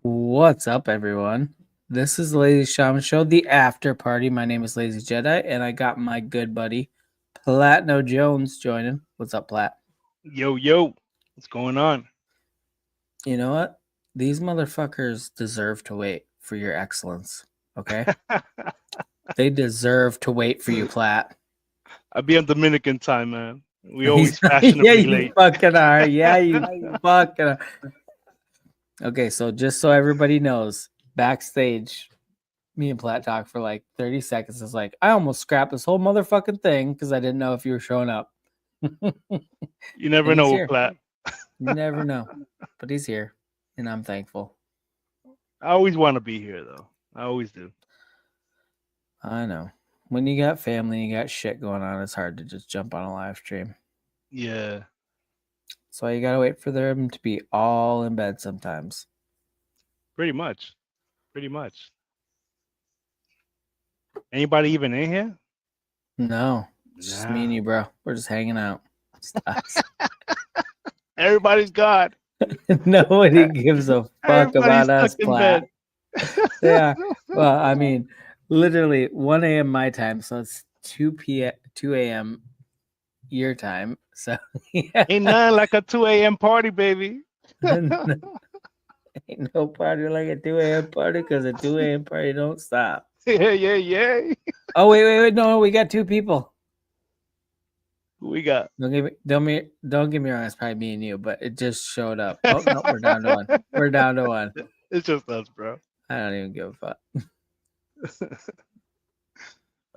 What's up, everyone? This is the Lazy Shaman Show, the after party. My name is Lazy Jedi, and I got my good buddy Platno Jones joining. What's up, Plat? Yo, what's going on? You know what? These motherfuckers deserve to wait for your excellence. Okay, they deserve to wait for you, Plat. I'll be on Dominican time, man. We He's always yeah, fashionably you late. fucking are. Yeah, you fucking are. Okay, so just so everybody knows, backstage, me and Platt talked for like 30 seconds. It's like, I almost scrapped this whole motherfucking thing because I didn't know if you were showing up. And You never he's know, here. Plat. You never know. But he's here. And I'm thankful. I always want to be here, though. I always do. I know. When you got family, you got shit going on, it's hard to just jump on a live stream. Yeah, So you gotta wait for them to be all in bed sometimes. pretty much. Pretty much. Anybody even in here? No. It's just me and Nah. you, bro. We're just hanging out. Stars. Everybody's gone. Nobody gives a fuck Everybody's about stuck us, in bed. Platt. Yeah. Well, I mean, literally 1 a.m. my time, so it's 2 a.m. your time. So yeah, Ain't nothing like a 2 a.m. party, baby. ain't no party like a 2 a.m. party because a 2 a.m. party don't stop. Yeah. Oh wait, no, we got two people. Who we got? Don't get me wrong, it's probably me and you, but it just showed up. Oh no, we're down to one. We're down to one. It's just us, bro. I don't even give a fuck.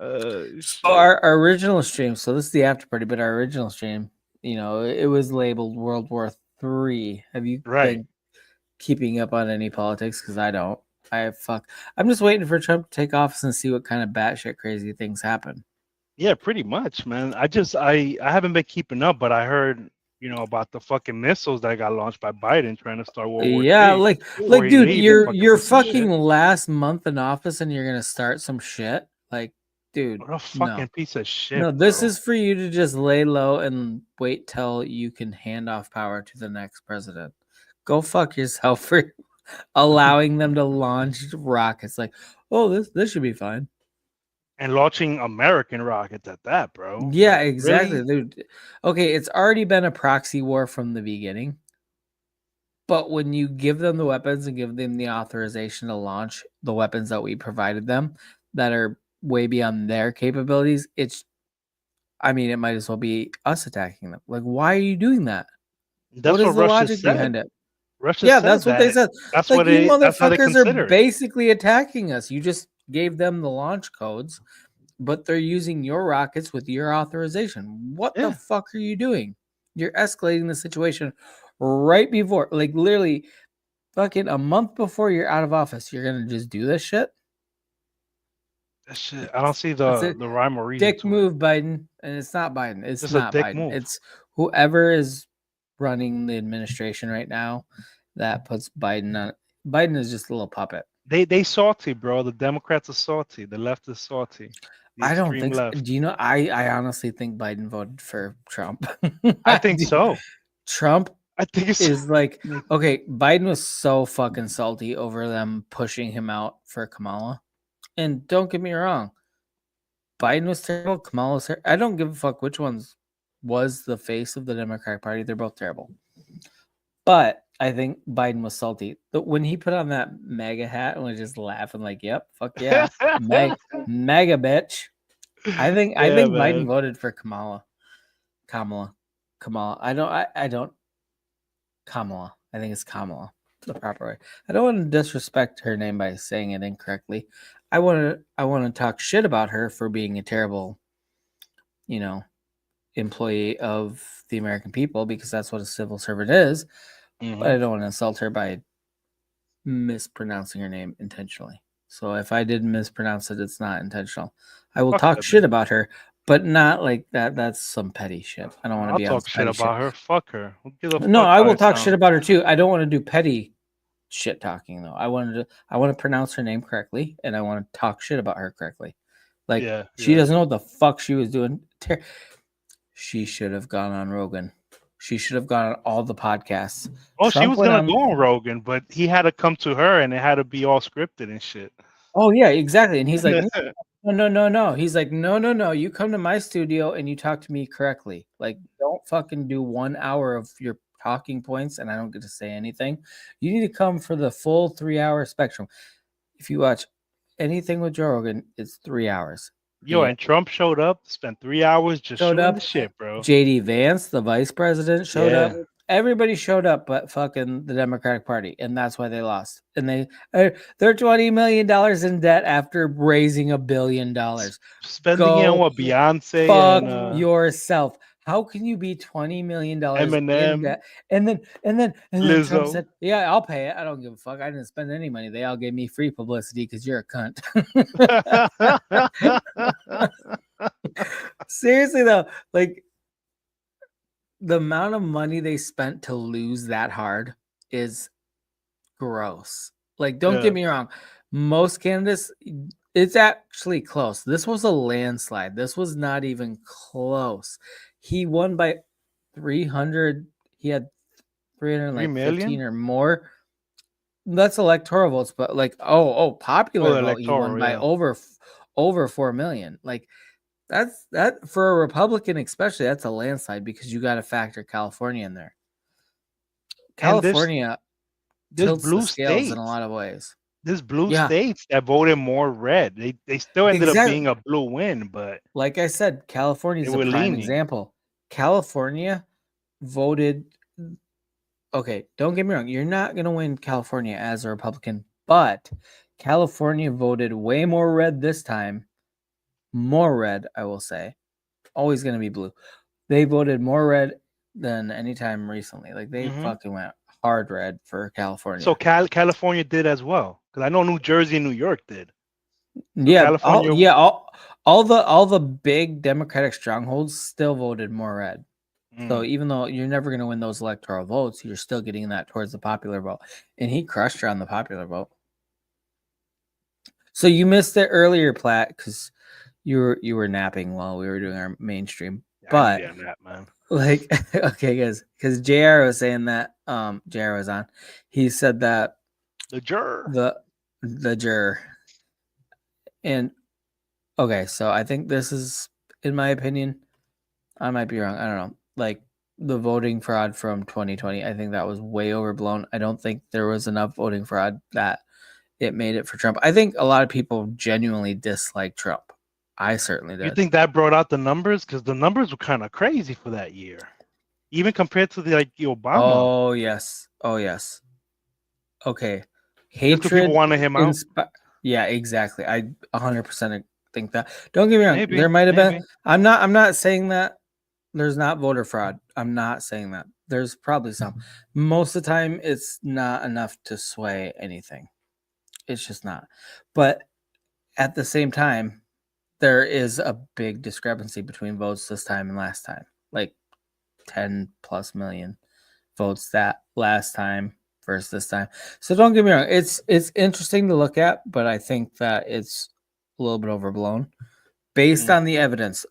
So Shit. our original stream, so this is the after party, but our original stream, it was labeled World War III. Have you Right. been keeping up on any politics? Because I don't. I'm just waiting for Trump to take office and see what kind of batshit crazy things happen. Yeah, pretty much, man. I haven't been keeping up, but I heard, about the fucking missiles that got launched by Biden trying to start World War Yeah, Three like before he dude, leave and fucking you're put some fucking shit. last month in office and you're gonna start some shit. Like, dude, What a no. fucking piece of shit, No, this bro. is for you to just lay low and wait till you can hand off power to the next president. Go fuck yourself for allowing them to launch rockets. Like, oh, this should be fine. And launching American rockets at that, bro. Yeah, Like, exactly. really? Dude. Okay, it's already been a proxy war from the beginning. But when you give them the weapons and give them the authorization to launch the weapons that we provided them that are way beyond their capabilities, it might as well be us attacking them. Like, why are you doing that? What That's is what the Russia logic said. behind it? Russia Yeah, said that's what they that. said. That's Like, what you they. That's how they motherfuckers are consider it. basically attacking us. You just gave them the launch codes, but they're using your rockets with your authorization. What the Yeah. fuck are you doing? You're escalating the situation right before, like, literally fucking a month before you're out of office. You're gonna just do this shit. That shit. I don't see That's the a the rhyme or reason dick to it. move, Biden, and it's not Biden. It's Just a not dick Biden. move. It's whoever is running the administration right now that puts Biden on. Biden is just a little puppet. They salty, bro. The Democrats are salty. The left is salty. The I don't extreme think so. left. Do you know? I honestly think Biden voted for Trump. I I think do. so. Trump I think it's is like, okay, Biden was so fucking salty over them pushing him out for Kamala. And don't get me wrong, Biden was terrible. Kamala was I don't give a fuck which one's was the face of the Democratic Party. They're both terrible. But I think Biden was salty. But when he put on that MAGA hat and was just laughing like, "Yep, fuck yeah, MAGA bitch." I think yeah, Biden man. voted for Kamala. Kamala. I don't Kamala. I think it's Kamala the proper way. I don't want to disrespect her name by saying it incorrectly. I want to talk shit about her for being a terrible, you know, employee of the American people because that's what a civil servant is. But Hmm. I don't want to insult her by mispronouncing her name intentionally. So if I did mispronounce it, it's not intentional. I will Fuck talk that shit bitch. about her, but not like that. That's some petty shit. I don't want to I'll be on talk some shit petty shit. about her. Fuck her. Who gives a No, fuck I how will it talk shit sounds? about her too. I don't want to do petty shit talking though. I want to pronounce her name correctly and I want to talk shit about her correctly. Like she Yeah. doesn't know what the fuck she was doing. She should have gone on Rogan. She should have gone on all the podcasts. Oh, she Trump was went gonna on. go on Rogan, but he had to come to her, and it had to be all scripted and shit. Oh yeah, exactly. And he's like, no. He's like, no. You come to my studio and you talk to me correctly. Like, don't fucking do 1 hour of your talking points and I don't get to say anything. You need to come for the full 3-hour spectrum. If you watch anything with Joe Rogan, it's 3 hours. Yo, Yeah. and Trump showed up, spent 3 hours just Showed shooting up. the shit, bro. JD Vance, the vice president, showed up. Yeah. Everybody showed up but fucking the Democratic Party, and that's why they lost. And they're $20 million in debt after raising $1 billion. Spending it on what Beyonce Fuck and yourself. How can you be $20 million in Eminem, debt? And then Trump Lizzo. said, "Yeah, I'll pay it. I don't give a fuck. I didn't spend any money. They all gave me free publicity because you're a cunt." Seriously though, like the amount of money they spent to lose that hard is gross. Like, don't get me wrong. Most candidates, it's actually close. This was a landslide. This was not even close. He won by 300. He had 315 or more. That's electoral votes, but like, popular vote, he won by over 4 million. Like, that for a Republican, especially, that's a landslide because you got to factor California in there. California tilts blue the scales states in a lot of ways. There's blue states that voted more red. They still ended up being a blue win, but like I said, California is a prime example. California voted. Okay, don't get me wrong. You're not going to win California as a Republican, but California voted way more red this time. More red, I will say. Always going to be blue. They voted more red than any time recently. Like, they fucking went hard red for California. So California did as well, because I know New Jersey and New York did. So yeah, all the big Democratic strongholds still voted more red. So even though you're never going to win those electoral votes, you're still getting that towards the popular vote. And he crushed her on the popular vote. So you missed it earlier, Platt, because you were napping while we were doing our mainstream. But nap, man. Like, okay, guys, because JR was saying that JR was on. He said that the juror. The juror. And okay, so I think this is, in my opinion, I might be wrong. I don't know. Like, the voting fraud from 2020, I think that was way overblown. I don't think there was enough voting fraud that it made it for Trump. I think a lot of people genuinely dislike Trump. I certainly did. You think that brought out the numbers? Because the numbers were kind of crazy for that year, even compared to the Obama. Oh yes. Okay, hatred. People wanted him out. Yeah, exactly. I 100% think that. Don't get me wrong. There might have been. I'm not saying that there's not voter fraud. I'm not saying that. There's probably some. Most of the time, it's not enough to sway anything. It's just not. But at the same time, there is a big discrepancy between votes this time and last time. Like 10 plus million votes that last time versus this time. So don't get me wrong. It's interesting to look at, but I think that it's a little bit overblown based on the evidence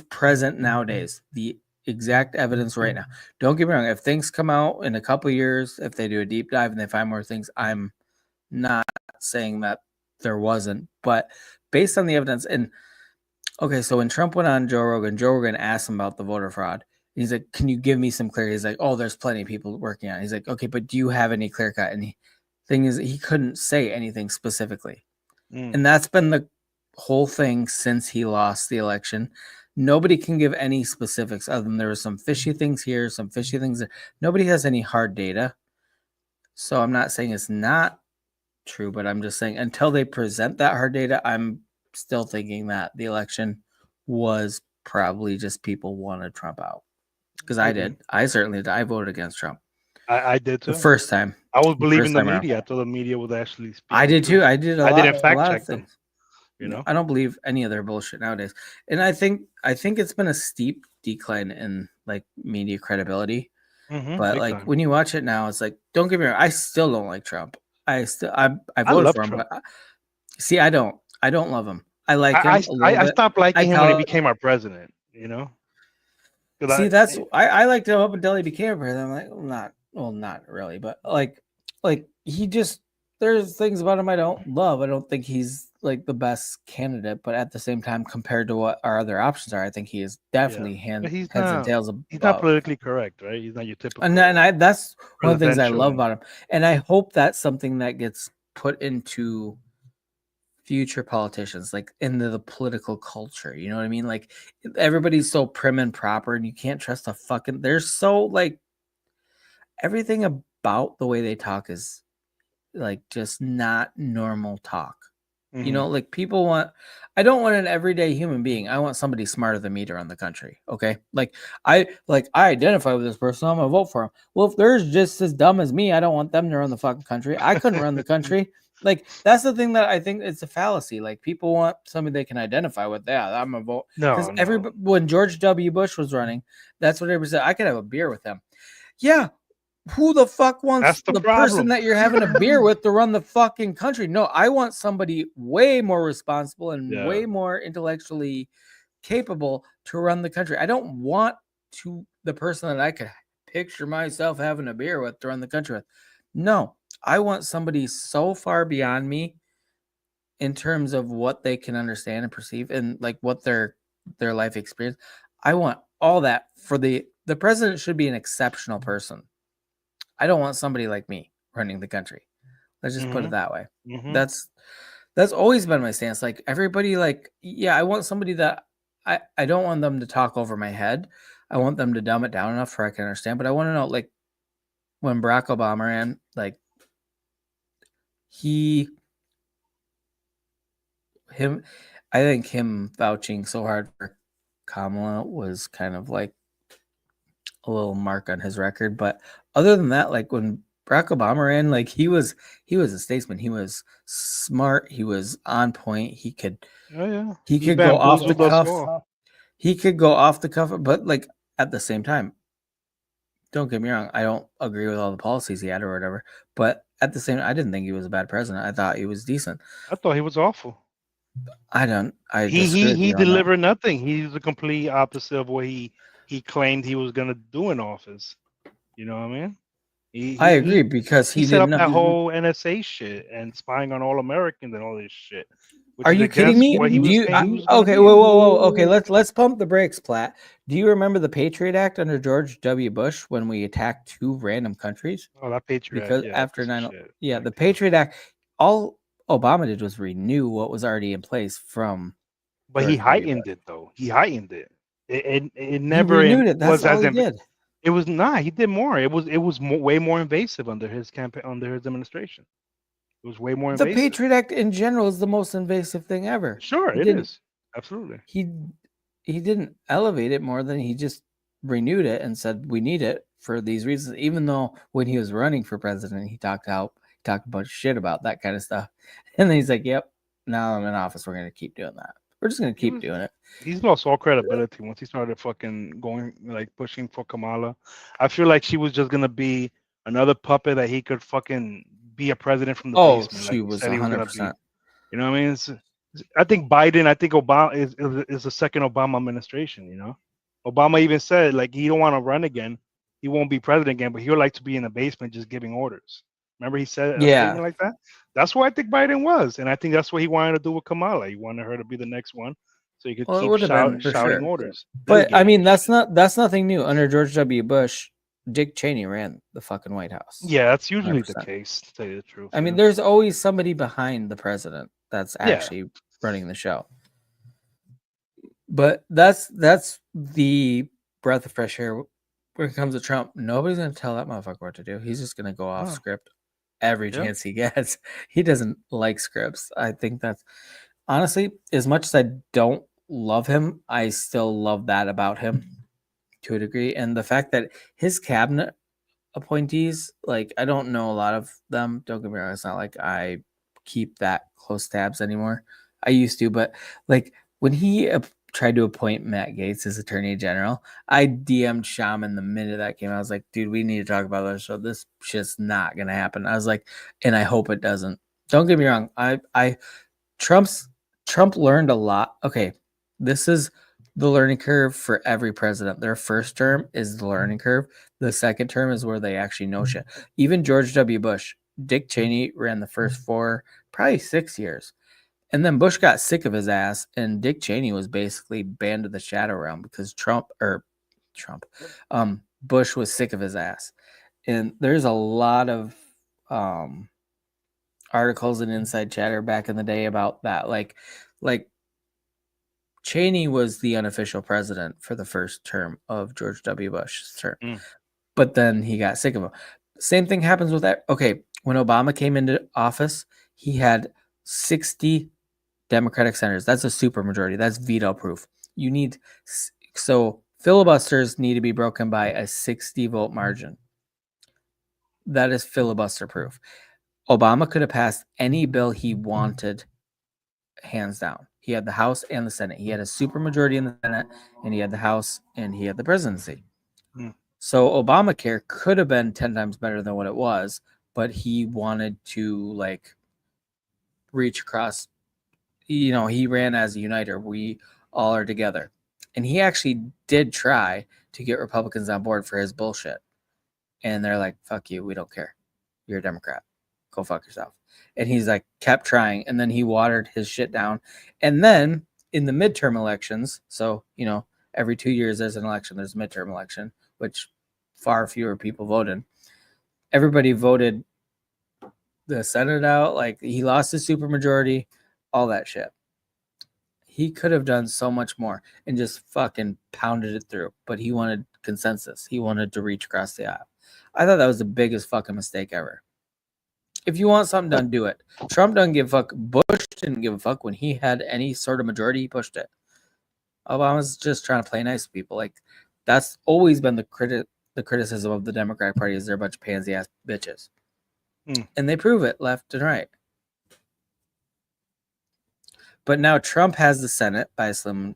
present nowadays, the exact evidence right now. Don't get me wrong. If things come out in a couple years, if they do a deep dive and they find more things, I'm not saying that there wasn't, but based on the evidence. And okay, so when Trump went on Joe Rogan asked him about the voter fraud. He's like, "Can you give me some clarity?" He's like, "Oh, there's plenty of people working on it." He's like, "Okay, but do you have any clear cut?" And thing is, he couldn't say anything specifically. And that's been the whole thing since he lost the election. Nobody can give any specifics other than there were some fishy things here, some fishy things there. Nobody has any hard data. So I'm not saying it's not true, but I'm just saying until they present that hard data, I'm still thinking that the election was probably just people wanted Trump out. Because I did. I certainly did. I voted against Trump. I did too. The first time. I was believing the media. I thought the media would actually speak. I did too. I did I didn't fact check them. You know, I don't believe any of their bullshit nowadays. And I think it's been a steep decline in like media credibility. But like time. When you watch it now, it's like, don't get me wrong, I still don't like Trump. I voted for him, Trump. But see, I don't love him. I like him. I stopped liking him when he became our president, you know? See, that's I liked him up until he became a president. I'm like, not really, but like he just there's things about him I don't love. I don't think he's like the best candidate, but at the same time, compared to what our other options are, I think he is definitely But heads and tails he's not above. politically correct, right? He's not your typical. And that's one of the things I love presidential. about him, and I hope that's something that gets put into future politicians, like into the political culture. You know what I mean? Like everybody's so prim and proper, and you can't trust a fucking. They're so like everything about the way they talk is like just not normal talk. You know, like people want. I don't want an everyday human being. I want somebody smarter than me to run the country. Okay, like I identify with this person. I'm gonna vote for him. Well, if they're just as dumb as me, I don't want them to run the fucking country. I couldn't run the country. Like that's the thing that I think it's a fallacy. Like people want somebody they can identify with. Yeah, I'm gonna vote because when George W. Bush was running, that's what everybody said. I could have a beer with him. Yeah. Who the fuck wants the person that you're having a beer with to run the fucking country? No, I want somebody way more responsible and way more intellectually capable to run the country. I don't want the person that I could picture myself having a beer with to run the country with. No, I want somebody so far beyond me in terms of what they can understand and perceive and like what their life experience. I want all that for the president should be an exceptional person. I don't want somebody like me running the country. Let's just put it that way. That's always been my stance. Like everybody, like, yeah, I want somebody that I don't want them to talk over my head. I want them to dumb it down enough for I can understand. But I want to know, like, when Barack Obama ran, like, I think him vouching so hard for Kamala was kind of like a little mark on his record. But other than that, like when Barack Obama ran, like he was a statesman. He was smart. He was on point. He could go off the cuff. He could go off the cuff, but like at the same time, don't get me wrong, I don't agree with all the policies he had or whatever. But at the same, I didn't think he was a bad president. I thought he was decent. I thought he was awful. He delivered nothing. He's the complete opposite of what he claimed he was gonna do in office. You know what I mean? I agree because he set up that whole NSA shit and spying on all Americans and all this shit. Are you kidding me? Okay, whoa. Okay, let's pump the brakes, Platt. Do you remember the Patriot Act under George W. Bush when we attacked 2 random countries? Oh, that Patriot Act. Because after 9/11, the Patriot Act, all Obama did was renew what was already in place from. But he heightened it, though. He heightened it. It never renewed it. That's all he did. It was not. He did more. It was way more invasive under his campaign, under his administration. It was way more invasive. The Patriot Act in general is the most invasive thing ever. Sure, it is. Absolutely. He didn't elevate it more than he just renewed it and said we need it for these reasons. Even though when he was running for president, he talked a bunch of shit about that kind of stuff. And then he's like, "Yep, now I'm in office. We're gonna keep doing that. We're just gonna keep doing it." He's lost all credibility once he started fucking going like pushing for Kamala. I feel like she was just gonna be another puppet that he could fucking be a president from the basement. She was 100%. You know what I mean? I think Obama is the second Obama administration. You know, Obama even said like he don't want to run again. He won't be president again, but he would like to be in the basement just giving orders. Remember he said something like that? That's what I think Biden was. And I think that's what he wanted to do with Kamala. He wanted her to be the next one so he could keep shouting orders. But I mean, that's nothing new. Under George W. Bush, Dick Cheney ran the fucking White House. Yeah, that's usually 100%. The case, to tell you the truth. I mean, there's always somebody behind the president that's actually running the show. But that's the breath of fresh air when it comes to Trump. Nobody's going to tell that motherfucker what to do. He's just going to go off script every chance he gets. He doesn't like scripts. I think that's honestly, as much as I don't love him, I still love that about him to a degree. And the fact that his cabinet appointees, like I don't know a lot of them. Don't get me wrong. It's not like I keep that close tabs anymore. I used to, but like when he tried to appoint Matt Gaetz as Attorney General, I DM'd Shaman the minute that came out. I was like, dude, we need to talk about this. So this shit's not gonna happen. I was like, and I hope it doesn't. Don't get me wrong. Trump learned a lot. Okay, this is the learning curve for every president. Their first term is the learning curve. The second term is where they actually know shit. Even George W. Bush, Dick Cheney ran the first 4, probably 6 years. And then Bush got sick of his ass, and Dick Cheney was basically banned to the shadow realm because Bush was sick of his ass. And there's a lot of articles and inside chatter back in the day about that. Like Cheney was the unofficial president for the first term of George W. Bush's term, but then he got sick of him. Same thing happens with that. Okay, when Obama came into office, he had 60 Democratic senators. That's a supermajority. That's veto proof. You need so filibusters need to be broken by a 60 vote margin. That is filibuster proof. Obama could have passed any bill he wanted, hands down. He had the House and the Senate. He had a supermajority in the Senate, and he had the House, and he had the presidency. So Obamacare could have been 10 times better than what it was, but he wanted to like reach across. You know, he ran as a uniter. We all are together. And he actually did try to get Republicans on board for his bullshit. And they're like, fuck you. We don't care. You're a Democrat. Go fuck yourself. And he's like, kept trying. And then he watered his shit down. And then in the midterm elections, so, you know, every 2 years there's an election, there's a midterm election, which far fewer people voted. Everybody voted the Senate out. Like, he lost his supermajority, all that shit. He could have done so much more and just fucking pounded it through. But he wanted consensus. He wanted to reach across the aisle. I thought that was the biggest fucking mistake ever. If you want something done, do it. Trump doesn't give a fuck. Bush didn't give a fuck when he had any sort of majority. He pushed it. Obama's just trying to play nice to people. Like, that's always been the criticism of the Democratic Party is they're a bunch of pansy ass bitches, and they prove it left and right. But now Trump has the Senate by a slim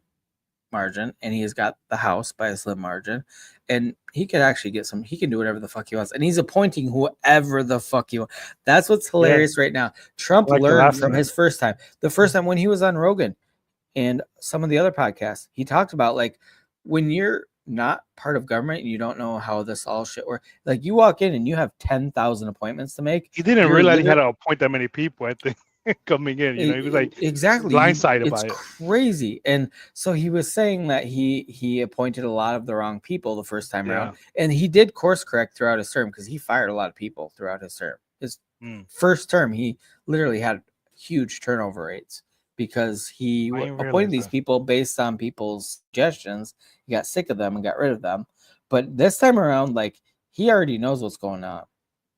margin, and he has got the House by a slim margin, and he could actually get some. He can do whatever the fuck he wants, and he's appointing whoever the fuck he wants. That's what's hilarious right now. Trump learned from his first time. The first time when he was on Rogan and some of the other podcasts, he talked about like when you're not part of government and you don't know how this all shit works. Like, you walk in and you have 10,000 appointments to make. He didn't realize he had to appoint that many people, I think. Coming in, you know, he was like exactly blindsided by it. It's crazy. And so he was saying that he appointed a lot of the wrong people the first time around, and he did course correct throughout his term because he fired a lot of people throughout his term. His first term, he literally had huge turnover rates because he appointed these people based on people's suggestions. He got sick of them and got rid of them. But this time around, like, he already knows what's going on.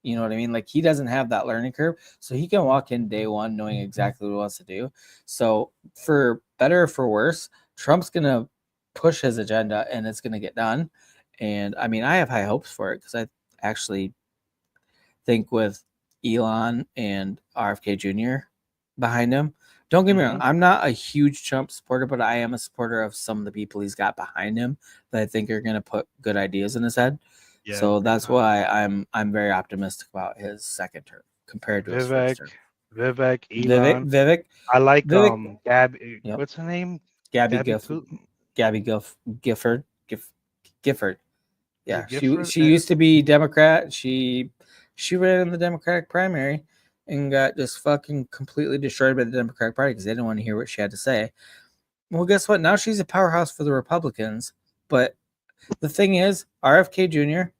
You know what I mean? Like, he doesn't have that learning curve, so he can walk in day one knowing exactly what he wants to do. So for better or for worse, Trump's going to push his agenda and it's going to get done. And I mean, I have high hopes for it because I actually think with Elon and RFK Jr. behind him, don't get me wrong, I'm not a huge Trump supporter, but I am a supporter of some of the people he's got behind him that I think are going to put good ideas in his head. Yeah, so that's why I'm very optimistic about his second term compared to his first term. Vivek, Elon. Vivek. I like Gabby. Yep. What's her name? Gabby Gifford. Gifford. Yeah, she used to be Democrat. She ran in the Democratic primary and got just fucking completely destroyed by the Democratic Party because they didn't want to hear what she had to say. Well, guess what? Now she's a powerhouse for the Republicans, but the thing is, RFK Jr.,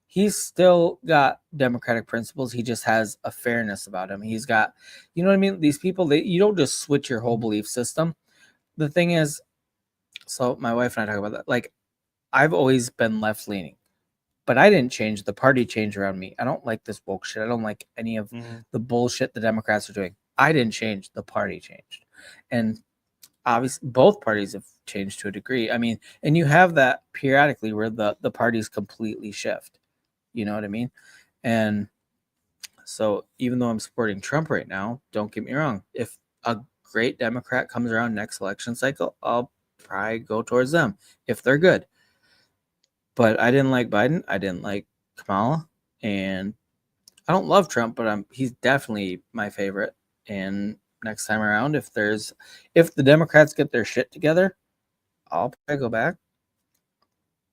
he's still got Democratic principles. He just has a fairness about him. He's got, you know what I mean? These people, you don't just switch your whole belief system. The thing is, so my wife and I talk about that. Like, I've always been left leaning, but I didn't change. The party changed around me. I don't like this woke shit. I don't like any of the bullshit the Democrats are doing. I didn't change. The party changed. And obviously both parties have changed to a degree. I mean, and you have that periodically where the parties completely shift. You know what I mean? And so even though I'm supporting Trump right now, don't get me wrong. If a great Democrat comes around next election cycle, I'll probably go towards them if they're good. But I didn't like Biden. I didn't like Kamala. And I don't love Trump, but he's definitely my favorite. And next time around, if the Democrats get their shit together, I'll probably go back,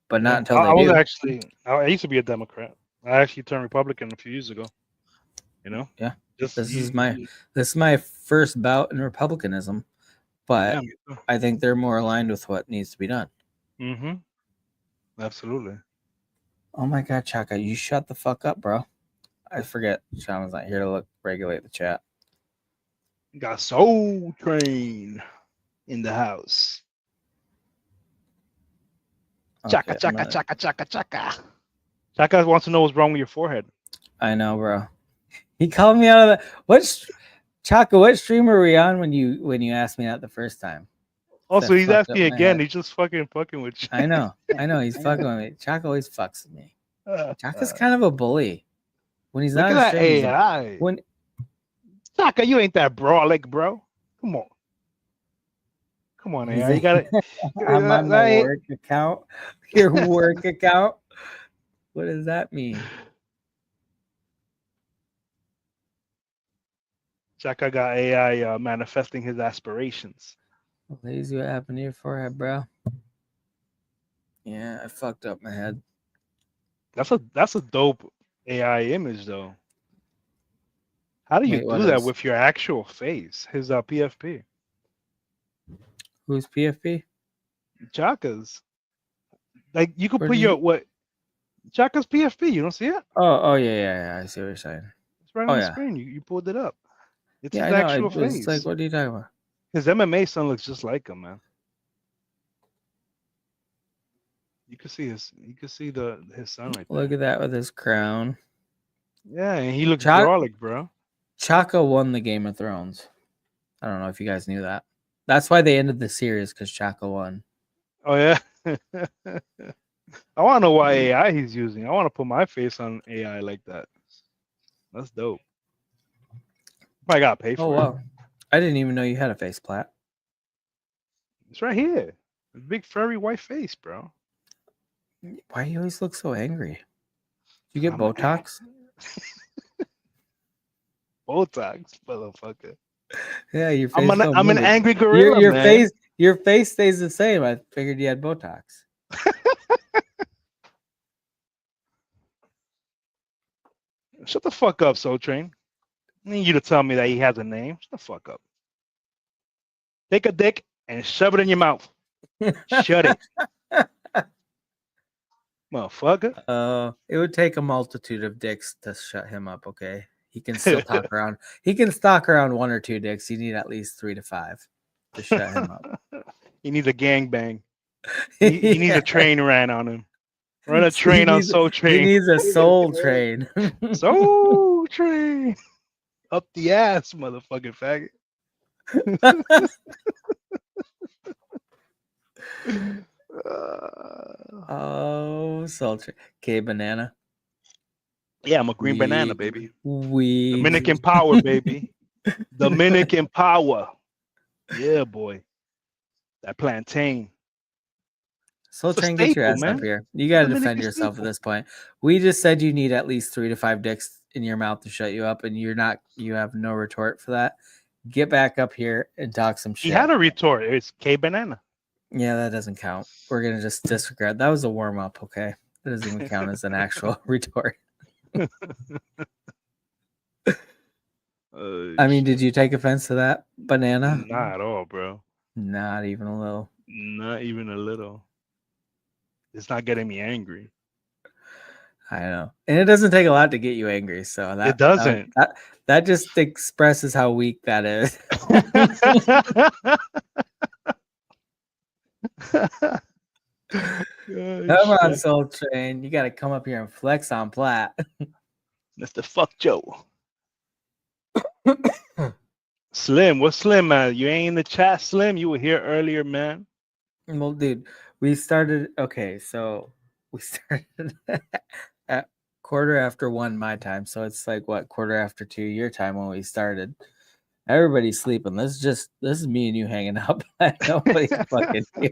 but not Yeah. until I they do. I used to be a Democrat. I actually turned Republican a few years ago. You know. Yeah. Just This is my first bout in republicanism, but I think they're more aligned with what needs to be done. Mm-hmm. Absolutely. Oh my God, Chaka, you shut the fuck up, bro. I forget Sean was not here to regulate the chat. Got Soul Train in the house. Chaka, chaka, chaka, chaka, chaka. Chaka wants to know what's wrong with your forehead. I know, bro. He called me out of the Chaka, what stream were we on when you asked me that the first time? Also, he's asking again. He's just fucking with you. I know. He's fucking with me. Chaka always fucks with me. Chaka's kind of a bully. When he's look not at that AI. When Chaka, you ain't that brolic, bro. Come on, AI. You got it. I'm on my work account. Your work account. What does that mean? Chaka got AI manifesting his aspirations. Lazy, what happened to your forehead, bro? Yeah, I fucked up my head. That's a dope AI image, though. How do you do that with your actual face? His PFP. Who's PFP? Chaka's. Like you could put your what? Chaka's PFP. You don't see it? Oh yeah. I see what you're saying. It's right on the screen. You pulled it up. It's his I know. actual face. It's like, what are you talking about? His MMA son looks just like him, man. You can see his son right there. Look at that with his crown. Yeah, and he looks brolic, bro. Chaka won the Game of Thrones. I don't know if you guys knew that. That's why they ended the series, because Chaka won. Oh yeah. I want to know what AI he's using. I want to put my face on AI like that. That's dope. I got paid for it. Wow. I didn't even know you had a face plat. It's right here. A big furry white face, bro. Why do you always look so angry? You get Botox? Botox, motherfucker. Yeah, your face. I'm an angry gorilla. Your face stays the same. I figured you had Botox. Shut the fuck up, Soul Train. I need you to tell me that he has a name. Shut the fuck up. Take a dick and shove it in your mouth. Shut it. Motherfucker. It would take a multitude of dicks to shut him up, okay? He can still talk around. He can stalk around 1 or 2 dicks. You need at least 3 to 5 to shut him up. He needs a gangbang. He needs a train ran on him. Run a train on Soul Train. He needs a soul train. Soul Train. Up the ass, motherfucking faggot. Oh, Soul Train. Okay, banana. Yeah, I'm a green banana, baby. We Dominican power, baby. Dominican power. Yeah, boy. That plantain. Soul Train, get your ass up here. You got to defend yourself at this point. We just said you need at least 3 to 5 dicks in your mouth to shut you up, and you have no retort for that. Get back up here and talk some shit. He had a retort. It's K banana. Yeah, that doesn't count. We're going to just disregard. That was a warm up, okay? That doesn't even count as an actual retort. I mean, did you take offense to that, banana? Not at all, bro. Not even a little. Not even a little. It's not getting me angry. I know. And it doesn't take a lot to get you angry. So that it doesn't. That just expresses how weak that is. Come on, Soul Train. You got to come up here and flex on Platt. Mr. Fuck Joe. Slim, what's Slim, man? You ain't in the chat, Slim? You were here earlier, man. Well, dude, we started. Okay, so we started at 1:15 my time. So it's like what, 1:2 your time when we started. Everybody's sleeping. This is me and you hanging out. Nobody's fucking here.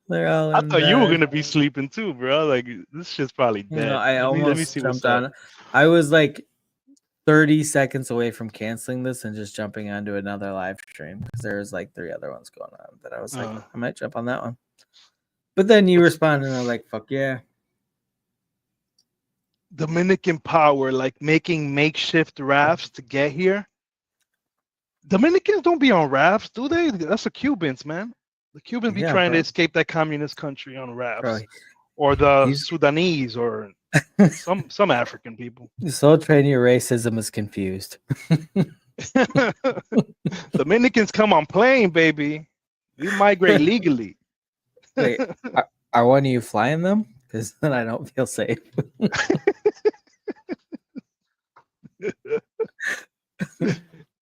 They're all. I thought you were gonna be sleeping too, bro. Like this shit's probably dead. No, I almost jumped on. I was like 30 seconds away from canceling this and just jumping onto another live stream because there's like 3 other ones going on that I was like, I might jump on that one. But then you responded and I was like, fuck yeah. Dominican power, like making makeshift rafts to get here. Dominicans don't be on rafts, do they? That's the Cubans, man. The Cubans be trying to escape that communist country on rafts, Bro, or the Sudanese, or some African people. Soul Train, your racism is confused. Dominicans come on plane, baby. We migrate legally. Wait, are one of you flying them? Because then I don't feel safe.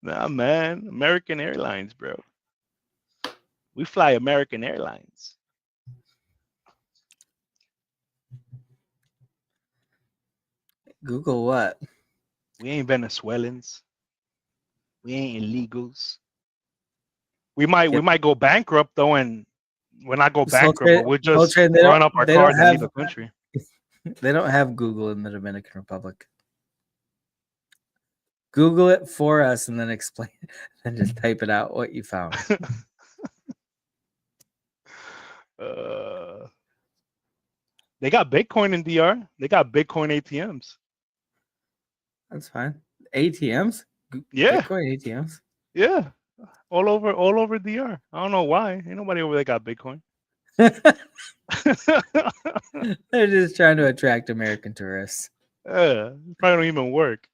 Nah, man. American Airlines, bro. We fly American Airlines. Google what? We ain't Venezuelans. We ain't illegals. We might go bankrupt though, and when I go bankrupt, but we'll just run up our cars and leave the country. They don't have Google in the Dominican Republic. Google it for us and then explain it, and just type it out what you found. They got Bitcoin in DR. They got Bitcoin ATMs. That's fine. ATMs? Yeah. Bitcoin ATMs? Yeah. All over DR. I don't know why. Ain't nobody over there got Bitcoin. They're just trying to attract American tourists. Yeah, probably don't even work.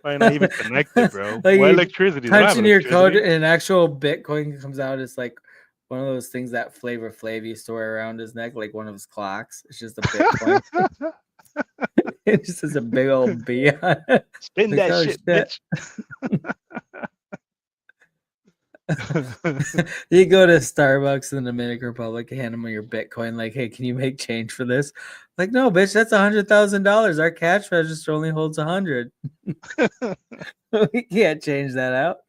Probably not even connected, bro. Like what electricity? Punching your code and actual Bitcoin comes out. It's like one of those things that Flavor Flav used to wear around his neck, like one of his clocks. It's just a Bitcoin. It just has a big old B on it. Spin like, that shit, bitch. You go to Starbucks in the Dominican Republic, hand them your Bitcoin, like, hey, can you make change for this? Like, no, bitch, that's $100,000. Our cash register only holds 100. We can't change that out.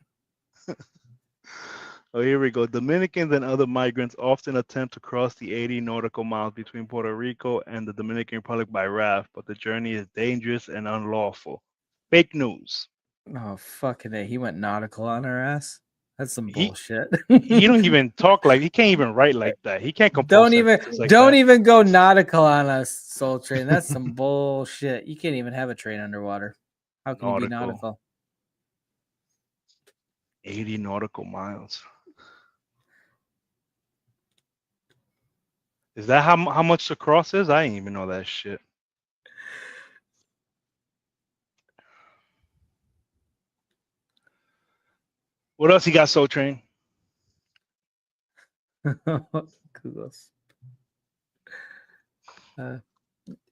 Oh, here we go. Dominicans and other migrants often attempt to cross the 80 nautical miles between Puerto Rico and the Dominican Republic by raft, but the journey is dangerous and unlawful. Fake news. Oh, fucking it. He went nautical on our ass. That's some bullshit. He don't even talk like he can't even write like that. He can't compose. Don't even go nautical on us, Soul Train. That's some bullshit. You can't even have a train underwater. How can you be nautical? 80 nautical miles. Is that how much the cross is? I didn't even know that shit. What else you got, Soul Train? Googles.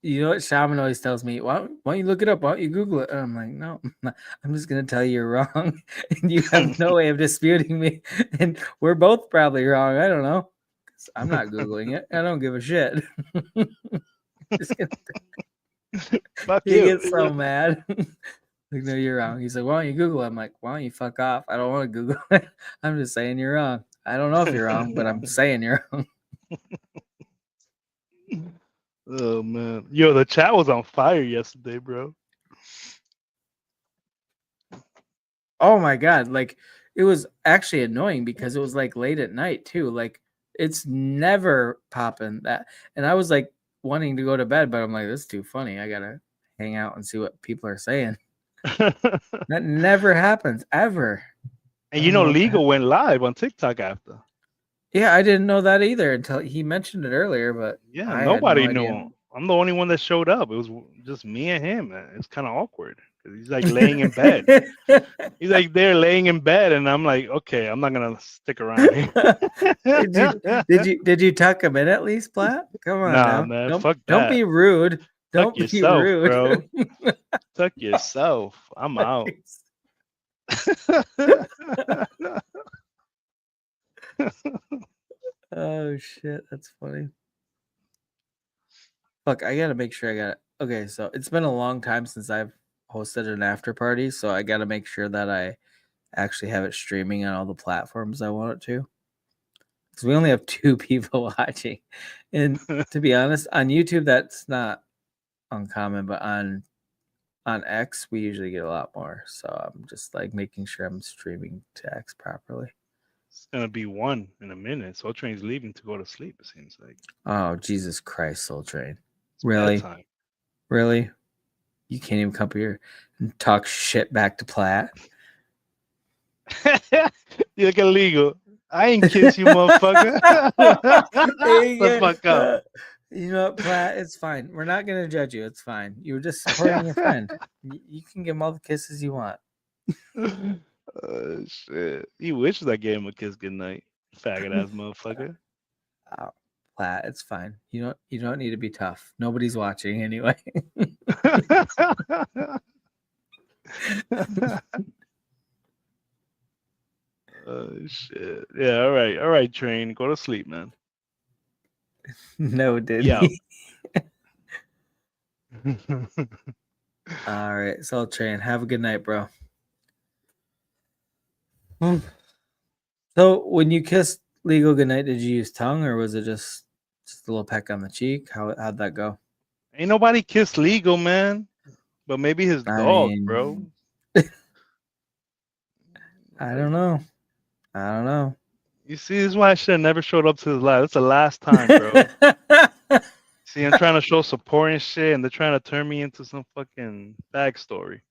You know what Shaman always tells me? Why don't you look it up? Why don't you Google it? And I'm like, no, I'm just going to tell you you're wrong. And you have no way of disputing me. And we're both probably wrong. I don't know. I'm not Googling it. I don't give a shit. Fuck he you. gets so mad. Like, no, you're wrong. He's like, why don't you Google it? I'm like, why don't you fuck off? I don't want to Google it. I'm just saying you're wrong. I don't know if you're wrong, but I'm saying you're wrong. Oh, man. Yo, the chat was on fire yesterday, bro. Oh, my God. Like, it was actually annoying because it was, like, late at night, too. Like, it's never popping that. And I was, like, wanting to go to bed, but I'm like, this is too funny. I got to hang out and see what people are saying. That never happens, ever. And you know, Legal went live on TikTok after. Yeah, I didn't know that either until he mentioned it earlier, but yeah, nobody knew him. I'm the only one that showed up. It was just me and him. It's kind of awkward because he's like laying in bed. He's like there laying in bed, and I'm like, okay, I'm not gonna stick around here. Did you tuck him in at least, Platt? Come on, nah, now. man, Don't be rude. Don't tuck be yourself, rude, bro. Tuck yourself. I'm out. Oh shit, that's funny. Fuck, I gotta make sure I got it. Okay, so it's been a long time since I've hosted an after party, so I gotta make sure that I actually have it streaming on all the platforms I want it to. Because we only have 2 people watching. And to be honest, on YouTube that's not uncommon, but on on X, we usually get a lot more. So I'm just like making sure I'm streaming to X properly. It's gonna be 1 in a minute. Soul Train's leaving to go to sleep. It seems like. Oh, Jesus Christ, Soul Train. It's Really? bedtime. Really? You can't even come here and talk shit back to Platt. You look illegal. I ain't kiss you, motherfucker. the fuck up. You know what, Platt? It's fine. We're not gonna judge you. It's fine. You were just supporting your friend. You can give him all the kisses you want. Shit. He wishes I gave him a kiss goodnight. Faggot ass motherfucker. Oh, Platt, it's fine. You don't need to be tough. Nobody's watching anyway. Oh shit. Yeah, all right, Train. Go to sleep, man. No, did Yeah. he? All right, Soul Train. Have a good night, bro. So when you kissed Legal goodnight, did you use tongue or was it just a little peck on the cheek? How'd that go? Ain't nobody kissed Legal, man. But maybe his I dog, mean, bro. I don't know. You see, this is why I should have never showed up to his live. It's the last time, bro. See, I'm trying to show support and shit, and they're trying to turn me into some fucking bag story.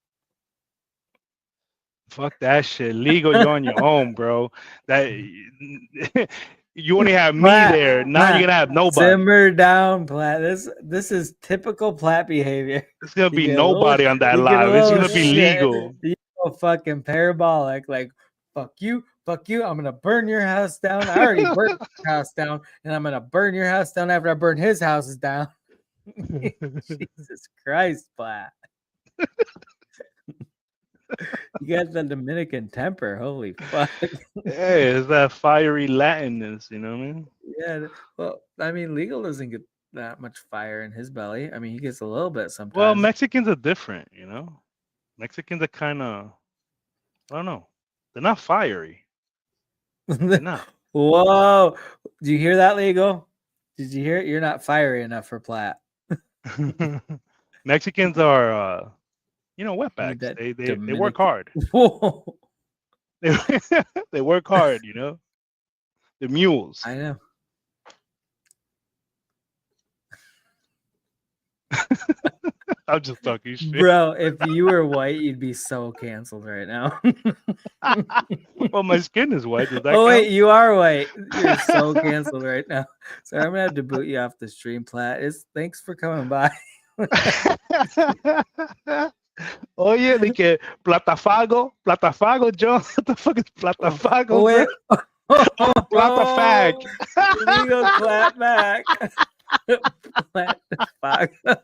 Fuck that shit. Legal, you're on your own, bro. That you only have me Platt, there. Now Platt, you're gonna have nobody. Simmer down, Platt. This is typical Platt behavior. It's gonna be get a nobody little- on that you get a live. It's little gonna be shit. Legal. You go fucking parabolic, like fuck you. I'm gonna burn your house down. I already burned your house down, and I'm gonna burn your house down after I burn his houses down. Jesus Christ, Platt. You got the Dominican temper. Holy fuck. Hey, it's that fiery Latinness, you know what I mean? Yeah. Well, I mean, Legal doesn't get that much fire in his belly. I mean, he gets a little bit sometimes. Well, Mexicans are different, you know? Mexicans are kind of, I don't know. They're not fiery. They're not. Whoa. Do you hear that, Legal? Did you hear it? You're not fiery enough for Platt. Mexicans are, wetbacks. that They work hard. Whoa. They work hard, you know? They're mules. I know. I'm just talking shit. Bro, if you were white, you'd be so canceled right now. Well, my skin is white. Does that Oh, wait, count? you are white. You're so canceled right now. So I'm going to have to boot you off the stream, Platt. Thanks for coming by. Oye, de que Platafago, John. What the fuck is Platafago? Oh, wait. Platafag. Legal clap back. Platafago.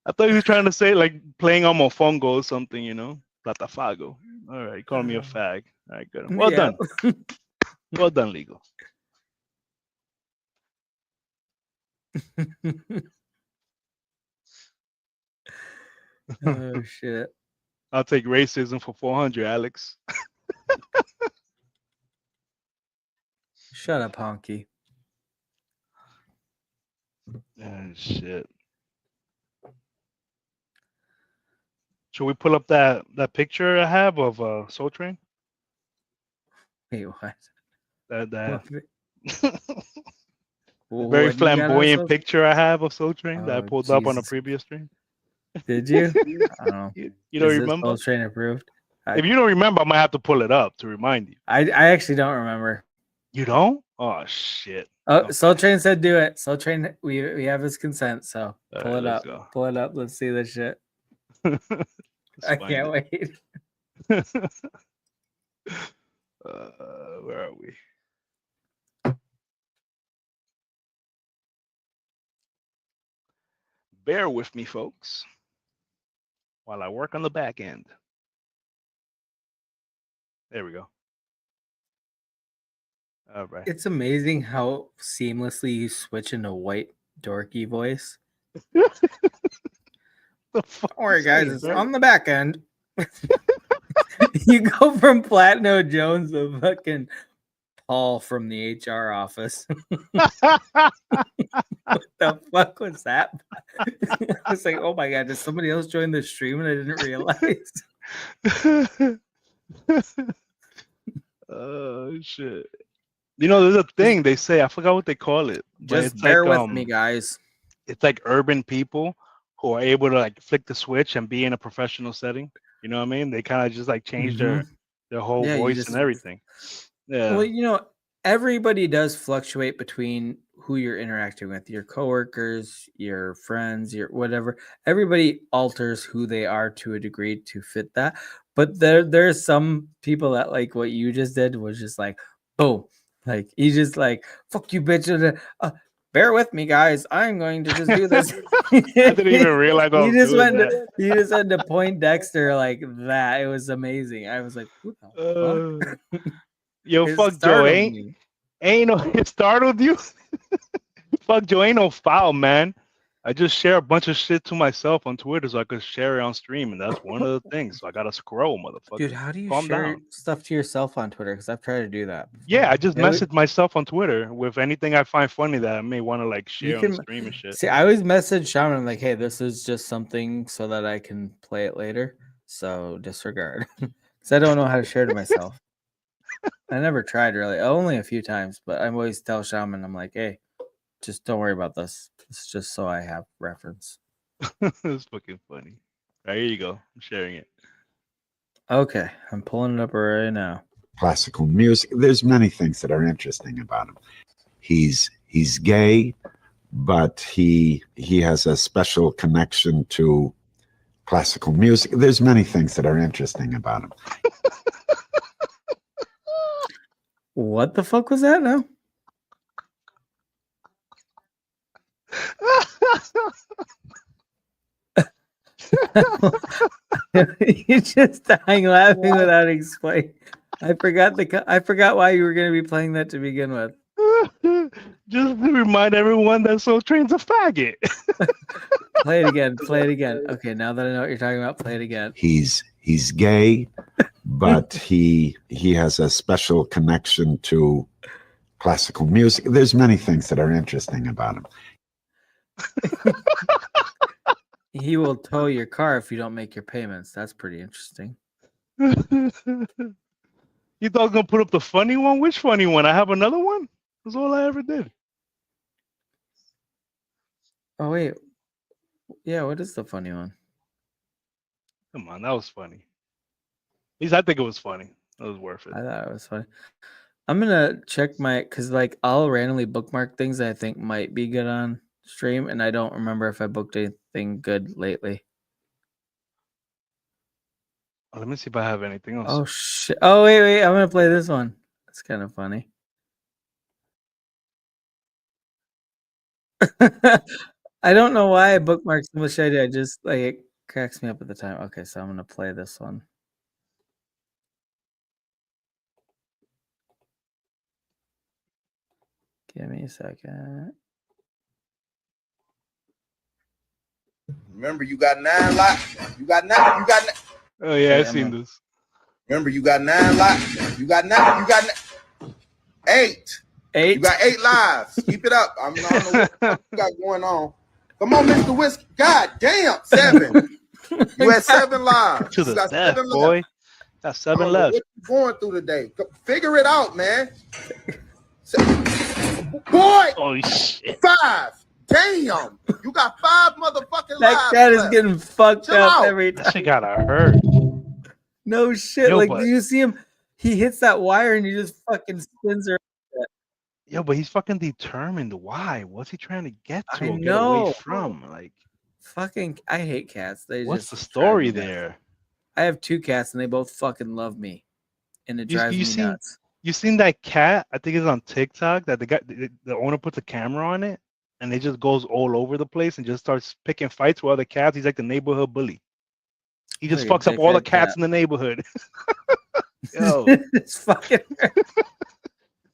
I thought he was trying to say like playing on mofongo or something, you know? Platafago. All right, call me a fag. All right, good. Well done. Well done, Legal. Oh, shit. I'll take racism for 400, Alex. Shut up, Honky. Shit. Should we pull up that picture I have of Soul Train? Wait, what? That What very you got on flamboyant Soul- picture I have of Soul Train that I Oh, pulled up on a Jesus. previous stream. Did you? I don't know. You don't Is it remember? Soul Train approved? If you don't remember, I might have to pull it up to remind you. I actually don't remember. You don't? Oh shit! Oh, Okay. Soul Train said do it. Soul Train, we have his consent, so All pull right, it let's up. go. Pull it up. Let's see this shit. Let's I find can't it. wait. Where are we? Bear with me, folks, while I work on the back end. There we go. All right. It's amazing how seamlessly you switch into white dorky voice. The fuck Don't worry, you guys. saying, It's bro? on the back end. You go from Platino Jones to fucking Paul from the HR office. What the fuck was that? I was like, oh my god, did somebody else join the stream and I didn't realize? Oh shit. You know, there's a thing they say, I forgot what they call it. But Just it's bear like, with me, guys. it's like urban people who are able to like flick the switch and be in a professional setting. You know what I mean? They kind of just like change their whole Yeah, you voice just- and everything. Yeah. Well, you know, everybody does fluctuate between who you're interacting with, your coworkers, your friends, your whatever. Everybody alters who they are to a degree to fit that. But there's some people that like what you just did was just like, boom, like you just like, fuck you, bitch. Bear with me, guys. I'm going to just do this. I didn't even realize I was You just doing went that. to you just had to point Dexter like that. It was amazing. I was like, who the fuck? Yo, It fuck Joe. startled Ain't me. no it startled you? Fuck Joe, ain't no foul, man. I just share a bunch of shit to myself on Twitter so I could share it on stream, and that's one of the things. So I gotta scroll, motherfucker. Dude, how do you Calm share down. stuff to yourself on Twitter? Because I've tried to do that. Yeah, I just It was- message myself on Twitter with anything I find funny that I may want to like You share on the can- stream and shit. See, I always message Shaman like, "Hey, this is just something so that I can play it later." So disregard, because I don't know how to share to myself. I never tried really, only a few times, but I always tell Shaman, I'm like, "Hey, just don't worry about this. It's just so I have reference." It's fucking funny. All right, here you go. I'm sharing it. Okay, I'm pulling it up right now. Classical music. There's many things that are interesting about him. He's gay, but he has a special connection to classical music. There's many things that are interesting about him. What the fuck was that now? You're just dying laughing without explaining. I forgot why you were going to be playing that to begin with. Just to remind everyone that Soul Train's a faggot. Play it again. Play it again. Okay, now that I know what you're talking about, play it again. He's gay, but he has a special connection to classical music. There's many things that are interesting about him. He will tow your car if you don't make your payments. That's pretty interesting. You thought I was gonna put up the funny one? Which funny one? I have another one. That's all I ever did. Oh wait, yeah. What is the funny one? Come on, that was funny. At least I think it was funny. That was worth it. I thought it was funny. I'm gonna check because like I'll randomly bookmark things that I think might be good on stream, and I don't remember if I booked anything good lately. Let me see if I have anything else. Oh shit! Oh wait, I'm gonna play this one. That's kind of funny. I don't know why I bookmarked so much idea. I just like it cracks me up at the time. Okay, so I'm gonna play this one. Give me a second. Remember, you got 9 lives. You got 9. You got 9. Oh yeah, Okay, I've seen this. Remember, you got 9 lives. You got 9. You got 8. 8. You got 8 lives. Keep it up. I don't know what you got going on. Come on, Mr. Whiskey. God damn, 7. You had 7 lives. To You the got death, 7 boy. left. Got I 7 don't know left. what you going through today? Figure it out, man. Boy, Oh shit. 5. Damn. You got 5 motherfucking That lives cat is left. getting fucked Chill up out. every That time. shit gotta hurt. No shit. Yo, Like, but- do you see him? He hits that wire and he just fucking spins her. Yo, but he's fucking determined. Why? What's he trying to get to I or get know. away from? Like, Fucking, I hate cats. They what's just the drive story me nuts. there? I have 2 cats and they both fucking love me, and it You- drives you me see- nuts. You seen that cat? I think it's on TikTok that the owner puts a camera on it and it just goes all over the place and just starts picking fights with other cats. He's like the neighborhood bully. He just Like a fucks up all the dickhead cats cat. in the neighborhood. Yo, It's fucking.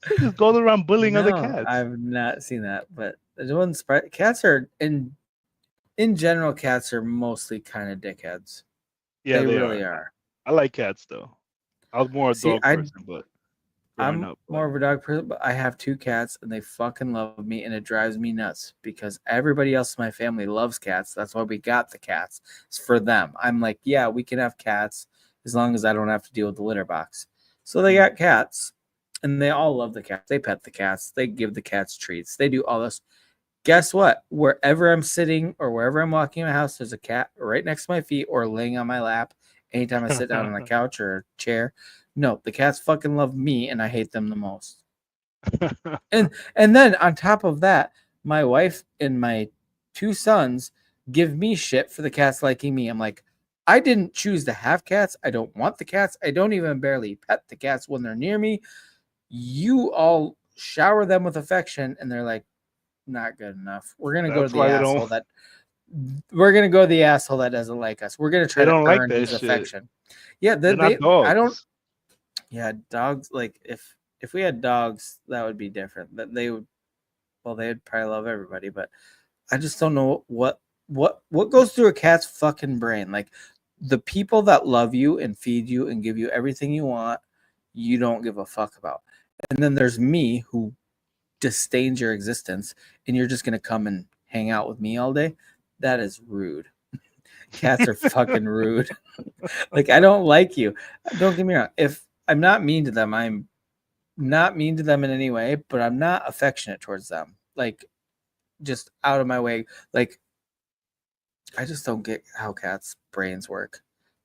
he just goes around bullying other No, cats. I've not seen that, but the one cats are in general. Cats are mostly kind of dickheads. Yeah, they they really are. are. I like cats though. I was more a See, dog person, but growing I'm up. more of a dog person, but I have 2 cats and they fucking love me, and it drives me nuts because everybody else in my family loves cats. That's why we got the cats. It's for them. I'm like, yeah, we can have cats as long as I don't have to deal with the litter box. So they got cats, and they all love the cats. They pet the cats. They give the cats treats. They do all this. Guess what? Wherever I'm sitting or wherever I'm walking in my house, there's a cat right next to my feet or laying on my lap. Anytime I sit down on a couch or a chair, no, the cats fucking love me, and I hate them the most. And then on top of that, my wife and my 2 sons give me shit for the cats liking me. I'm like, I didn't choose to have cats. I don't want the cats. I don't even barely pet the cats when they're near me. You all shower them with affection, and they're like, not good enough. We're gonna go to That's the why they asshole don't- that we're gonna go to the asshole that doesn't like us. We're gonna try They to don't like earn that his shit. affection. Yeah, They're they not dogs. I don't. Yeah, dogs. Like if we had dogs, that would be different. That they would. Well, they'd probably love everybody, but I just don't know what goes through a cat's fucking brain. Like the people that love you and feed you and give you everything you want, you don't give a fuck about. And then there's me who disdains your existence, and you're just gonna come and hang out with me all day. That is rude. Cats are fucking rude. Like I don't like you. Don't get me wrong. If I'm not mean to them, I'm not mean to them in any way, but I'm not affectionate towards them. Like just out of my way. Like I just don't get how cats' brains work.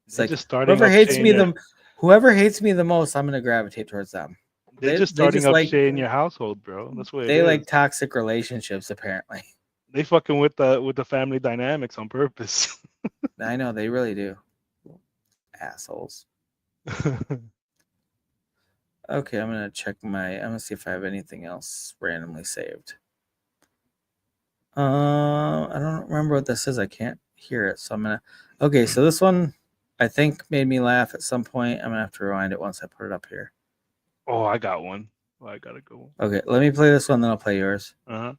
It's They're like just starting whoever up hates shit me in your- whoever hates me the most, I'm gonna gravitate towards them. They're They- just they starting just up like- shit in your household, bro. That's what it They is. like toxic relationships, apparently. They fucking with the family dynamics on purpose. I know they really do. Assholes. Okay, I'm gonna check I'm gonna see if I have anything else randomly saved. I don't remember what this is. I can't hear it, so I'm gonna. Okay, so this one I think made me laugh at some point. I'm gonna have to rewind it once I put it up here. Oh, I got one. Oh, I gotta go. Okay, let me play this one, then I'll play yours. Uh-huh.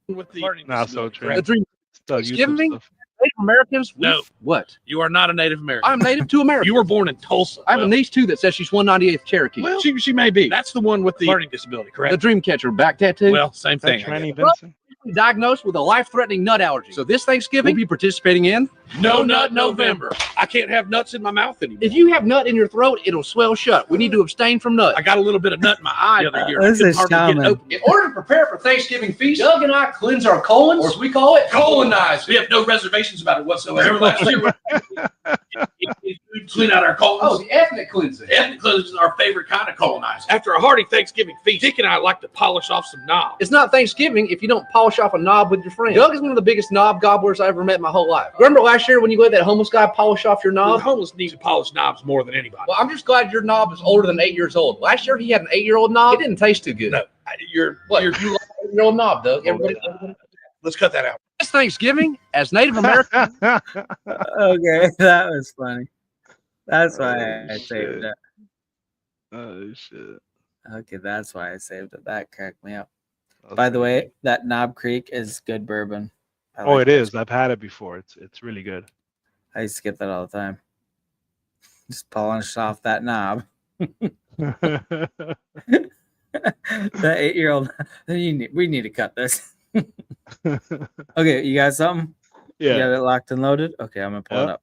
With the Not so true. The dream. Stuff, Thanksgiving? YouTube stuff. Native Americans? No. What? You are not a Native American. I'm native to America. You were born in Tulsa. I have a niece too that says she's 198th Cherokee. Well, she may be. That's the one with the learning disability, The correct? dream catcher back tattoo. Well, same That thing. I Tranny guess. Vincent? Diagnosed with a life-threatening nut allergy. So this Thanksgiving, we'll be participating in. No Nut November. I can't have nuts in my mouth anymore. If you have nut in your throat, it'll swell shut. We need to abstain from nuts. I got a little bit of nut in my eye the other year. This I couldn't is hardly get it shaman. open. In order to prepare for Thanksgiving feast, Doug and I cleanse our colons, or as we call it, colonize. We have no reservations about it whatsoever. Last year, we clean out our Oh, colons. the ethnic cleansing. Ethnic cleanse is our favorite kind of colonizer. After a hearty Thanksgiving feast, Dick and I like to polish off some knobs. It's not Thanksgiving if you don't polish off a knob with your friends. Doug is one of the biggest knob gobblers I ever met in my whole life. Remember last year when you let that homeless guy polish off your The knob? homeless need to polish knobs more than anybody. Well, I'm just glad your knob is older than 8 years old. Last year he had an 8-year-old knob. It didn't taste too good. No, you You like an 8-year-old knob, Doug. Everybody. let's cut that out. This Thanksgiving, as Native American, Okay, that was funny. That's why I shit. saved it. Oh shit. Okay, that's why I saved it. That cracked me up. That's By the pretty way, good. that Knob Creek is good bourbon. I Oh, like it that is. shit. I've had it before. It's really good. I used to get that all the time. Just polish off that knob. That 8-year-old. We need to cut this. Okay, you got something? You Yeah. got it locked and loaded? Okay, I'm gonna pull it Yeah. up.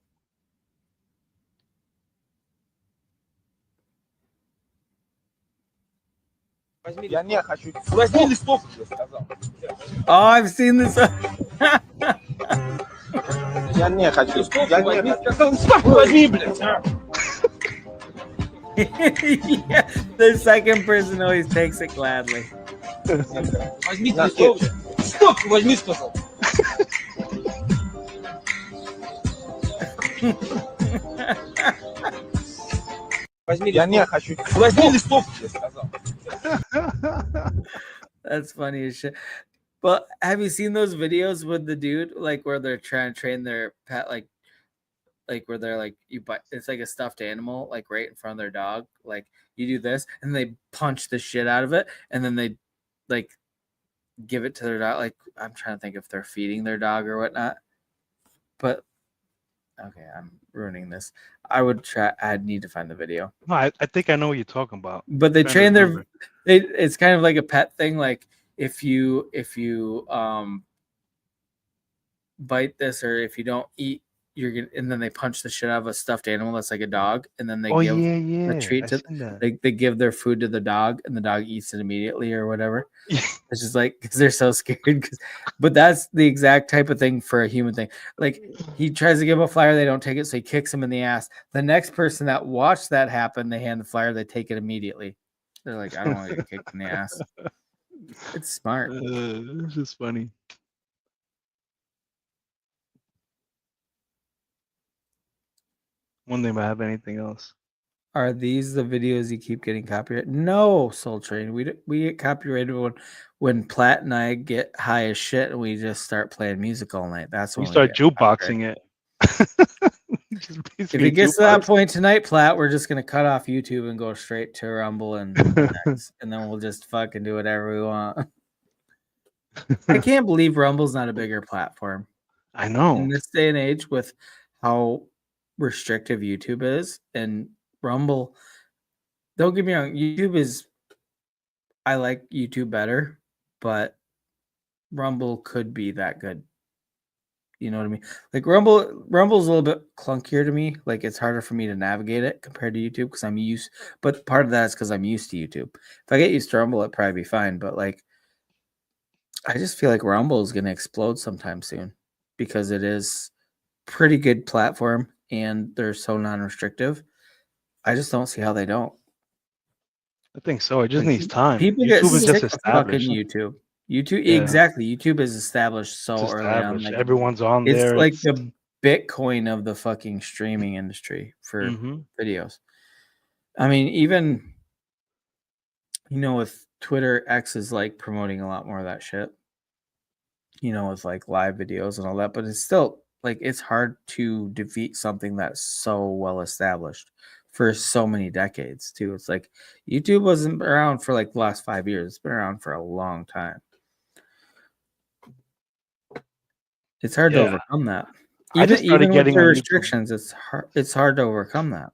Oh, I've seen this. Yeah, the second person always takes it gladly. That's funny as shit. But have you seen those videos with the dude like where they're trying to train their pet like where they're like you buy it's like a stuffed animal like right in front of their dog, like you do this and they punch the shit out of it and then they like give it to their dog. Like I'm trying to think if they're feeding their dog or whatnot. But Okay, I'm ruining this. I would try. I'd need to find the video. No, I think I know what you're talking about. But they Trying to train their. remember. It's kind of like a pet thing. Like if you bite this, or if you don't eat, you're gonna. And then they punch the shit out of a stuffed animal that's like a dog, and then they Oh give yeah. a treat I to. seen that. They give their food to the dog, and the dog eats it immediately or whatever. It's just like because they're so scared. But that's the exact type of thing for a human thing. Like he tries to give him a flyer, they don't take it, so he kicks him in the ass. The next person that watched that happen, they hand the flyer, they take it immediately. They're like, I don't want to get kicked in the ass. It's smart. This is funny. Wondering if I have anything else. Are these the videos you keep getting copyrighted? No, Soul Train. We get copyrighted when Platt and I get high as shit and we just start playing music all night. That's when We start get jukeboxing it. If it gets to that point tonight, Platt, we're just gonna cut off YouTube and go straight to Rumble and X, and then we'll just fucking do whatever we want. I can't believe Rumble's not a bigger platform. I know. In this day and age, with how restrictive YouTube is, and Rumble, don't get me wrong, YouTube is, I like YouTube better, but Rumble could be that good. You know what I mean? Like Rumble's a little bit clunkier to me. Like it's harder for me to navigate it compared to YouTube because I'm used. But part of that is because I'm used to YouTube. If I get used to Rumble, it'd probably be fine. But like, I just feel like Rumble is going to explode sometime soon because it is pretty good platform and they're so non-restrictive. I just don't see how they don't. I think so. It just Like, needs time. People get YouTube is sick just of fucking established. YouTube, Yeah. exactly. YouTube is established so It's early on. established. Like, Everyone's on it's there. like the Bitcoin of the fucking streaming industry for Mhm. videos. I mean, even with Twitter, X is like promoting a lot more of that shit. With like live videos and all that, but it's still like it's hard to defeat something that's so well established for so many decades too. It's like YouTube wasn't around for like the last 5 years. It's been around for a long time. It's hard to overcome that. I just started Even getting with the on YouTube. restrictions, it's hard to overcome that.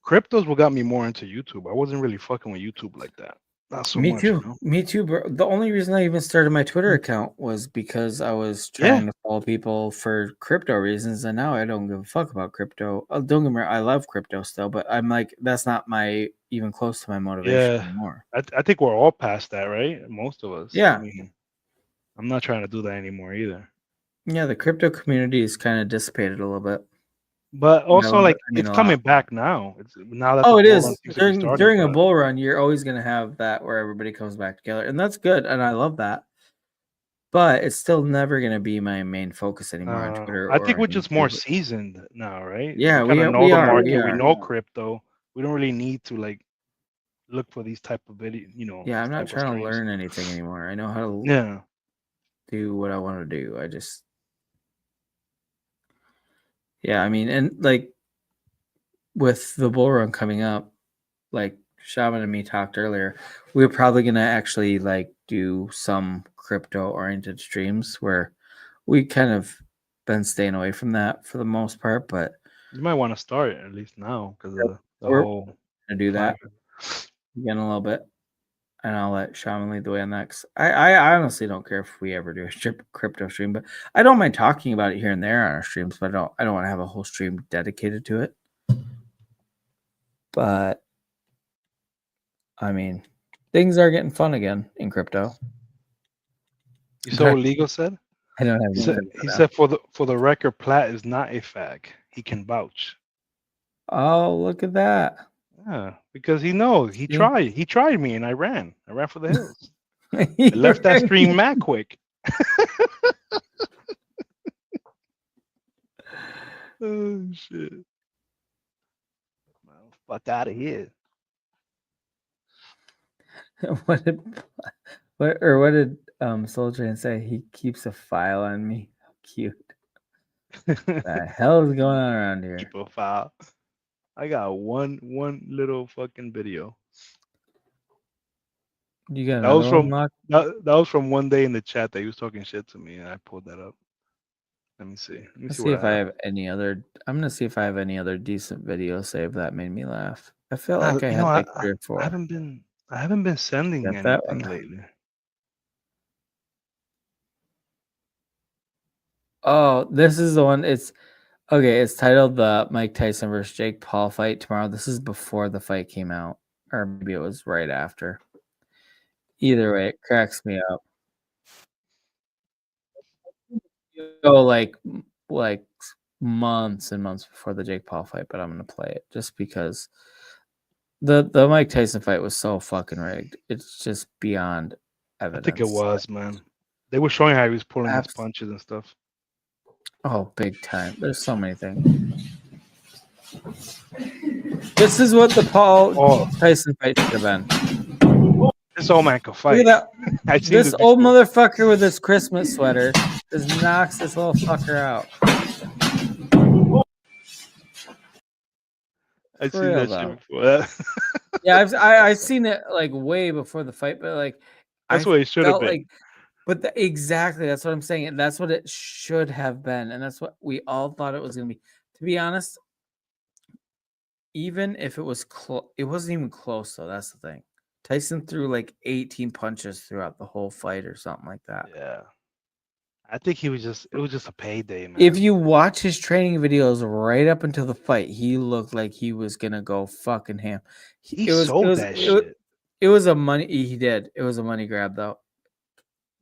Cryptos what got me more into YouTube. I wasn't really fucking with YouTube like that. Not so Me much. too. You know? Me too, bro. The only reason I even started my Twitter account was because I was trying to follow people for crypto reasons, and now I don't give a fuck about crypto. Don't get me wrong, I love crypto still, but I'm like, that's not even close to my motivation anymore. I think we're all past that, right? Most of us. Yeah. I mean, I'm not trying to do that anymore either. Yeah, the crypto community is kind of dissipated a little bit. But also, No, like, I mean, it's a coming lot. back now. It's now that Oh, the it bull is. run seems to be starting, During a but- bull run, you're always going to have that where everybody comes back together, and that's good, and I love that. But it's still never going to be my main focus anymore on Twitter. I think or we're just more YouTube. seasoned now, right? Yeah, we kind of know we the are, market. we We are. know crypto. We don't really need to like look for these type of video. Yeah, I'm not type of trying to streams. learn anything anymore. I know how to Yeah. do what I want to do. I mean, and like with the bull run coming up, like Shaman and me talked earlier, we're probably gonna actually like do some crypto oriented streams where we kind of been staying away from that for the most part, but You might want to start at least now because of the we're whole gonna do that climate. again a little bit. And I'll let Shaman lead the way on that. 'Cause I honestly don't care if we ever do a crypto stream, but I don't mind talking about it here and there on our streams. But I don't want to have a whole stream dedicated to it. But I mean, things are getting fun again in crypto. You saw what Legal said? I don't have. He said for the record, Platt is not a fag. He can vouch. Oh, look at that! Yeah, because he knows he Yeah. tried. He tried me, and I ran. I ran for the hills. I left that stream mad quick. Oh shit! Well, fuck out of here. What did Soul Train say? He keeps a file on me. How cute! The hell is going on around here? Keep a file. I got one little fucking video. You got That was another one from locked? that was from one day in the chat that he was talking shit to me, and I pulled that up. Let me see. Let me Let's see see what if I have any other. I'm gonna see if I have any other decent video saved that made me laugh. I felt like I you had know, like 3 or 4. I haven't been sending Got that anything one. lately. Oh, this is the one. It's okay. It's titled the Mike Tyson versus Jake Paul fight tomorrow. This is before the fight came out, or maybe it was right after. Either way, it cracks me up. Go like months and months before the Jake Paul fight, but I'm gonna play it just because the Mike Tyson fight was so fucking rigged. It's just beyond evidence. I think it was, man. They were showing how he was pulling his Abs- punches and stuff. Oh, big time. There's so many things. This is what the Paul Tyson fight should have been. This old man can Look fight. at that. I've seen This this old before. motherfucker with his Christmas sweater just knocks this little fucker out. I've For seen real, that though. shit before. Yeah, I've seen it like way before the fight, but like That's I what it should have felt been. like, but exactly that's what I'm saying. And that's what it should have been, and that's what we all thought it was gonna be. To be honest, even if it was close, it wasn't even close. Though that's the thing. Tyson threw like 18 punches throughout the whole fight, or something like that. Yeah. I think it was just a payday, man. If you watch his training videos right up until the fight, he looked like he was gonna go fucking ham. He sold that shit. It was a money. He did. It was a money grab, though.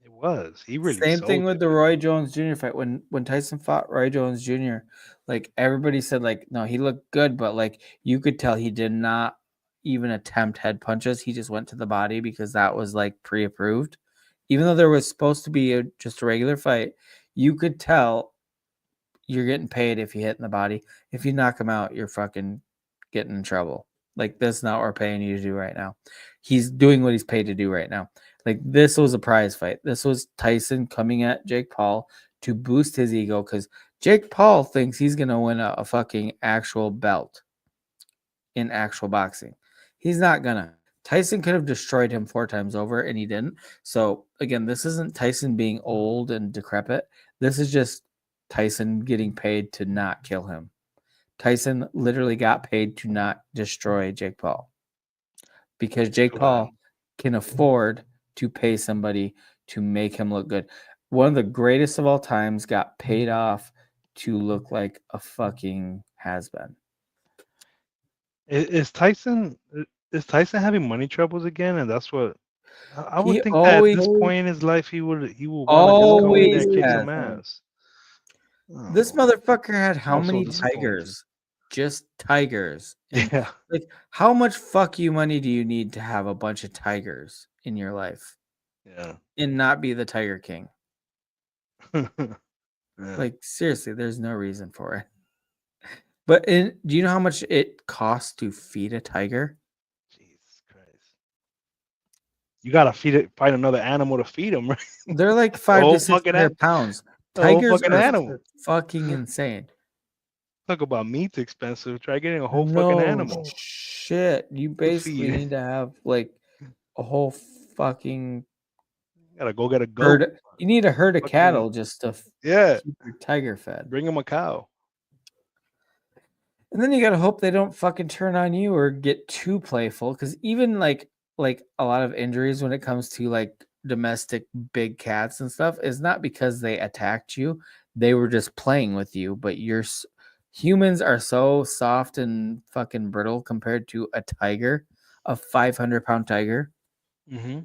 It was. He really Same sold thing with it, the man. Roy Jones Jr. fight. When Tyson fought Roy Jones Jr., like everybody said, like no, he looked good, but like you could tell he did not even attempt head punches. He just went to the body because that was like pre-approved. Even though there was supposed to be just a regular fight, you could tell you're getting paid if you hit in the body. If you knock him out, you're fucking getting in trouble. Like that's not what we're paying you to do right now. He's doing what he's paid to do right now. Like this was a prize fight. This was Tyson coming at Jake Paul to boost his ego because Jake Paul thinks he's gonna win a fucking actual belt in actual boxing. He's not gonna. Tyson could have destroyed him 4 times over and he didn't. So again, this isn't Tyson being old and decrepit. This is just Tyson getting paid to not kill him. Tyson literally got paid to not destroy Jake Paul because Jake Paul can afford to pay somebody to make him look good. One of the greatest of all times got paid off to look like a fucking has-been. Is Tyson having money troubles again? And that's what I would He think that at this always- point in his life he will want to just go in always there and kick has. some ass. This motherfucker had how I'm so many disappointed. tigers? Just tigers. And, Yeah. like, how much fuck you money do you need to have a bunch of tigers in your life Yeah. and not be the Tiger King? Yeah. Like, seriously, there's no reason for it. But do you know how much it costs to feed a tiger? Jesus Christ. You gotta find another animal to feed him, right? They're like 5 whole to 6 fucking hundred pounds. the whole Tigers fucking are animal. fucking insane. Talk about meat's expensive. Try getting a whole fucking animal. Shit. You basically feed. need to have like a whole fucking Gotta go get a goat. herd. You need a herd of Fucking- cattle just to Yeah. keep your tiger fed. Bring him a cow. And then you gotta hope they don't fucking turn on you or get too playful. Because even like a lot of injuries when it comes to like domestic big cats and stuff is not because they attacked you. They were just playing with you. But humans are so soft and fucking brittle compared to a tiger, a 500-pound tiger. Mm-hmm.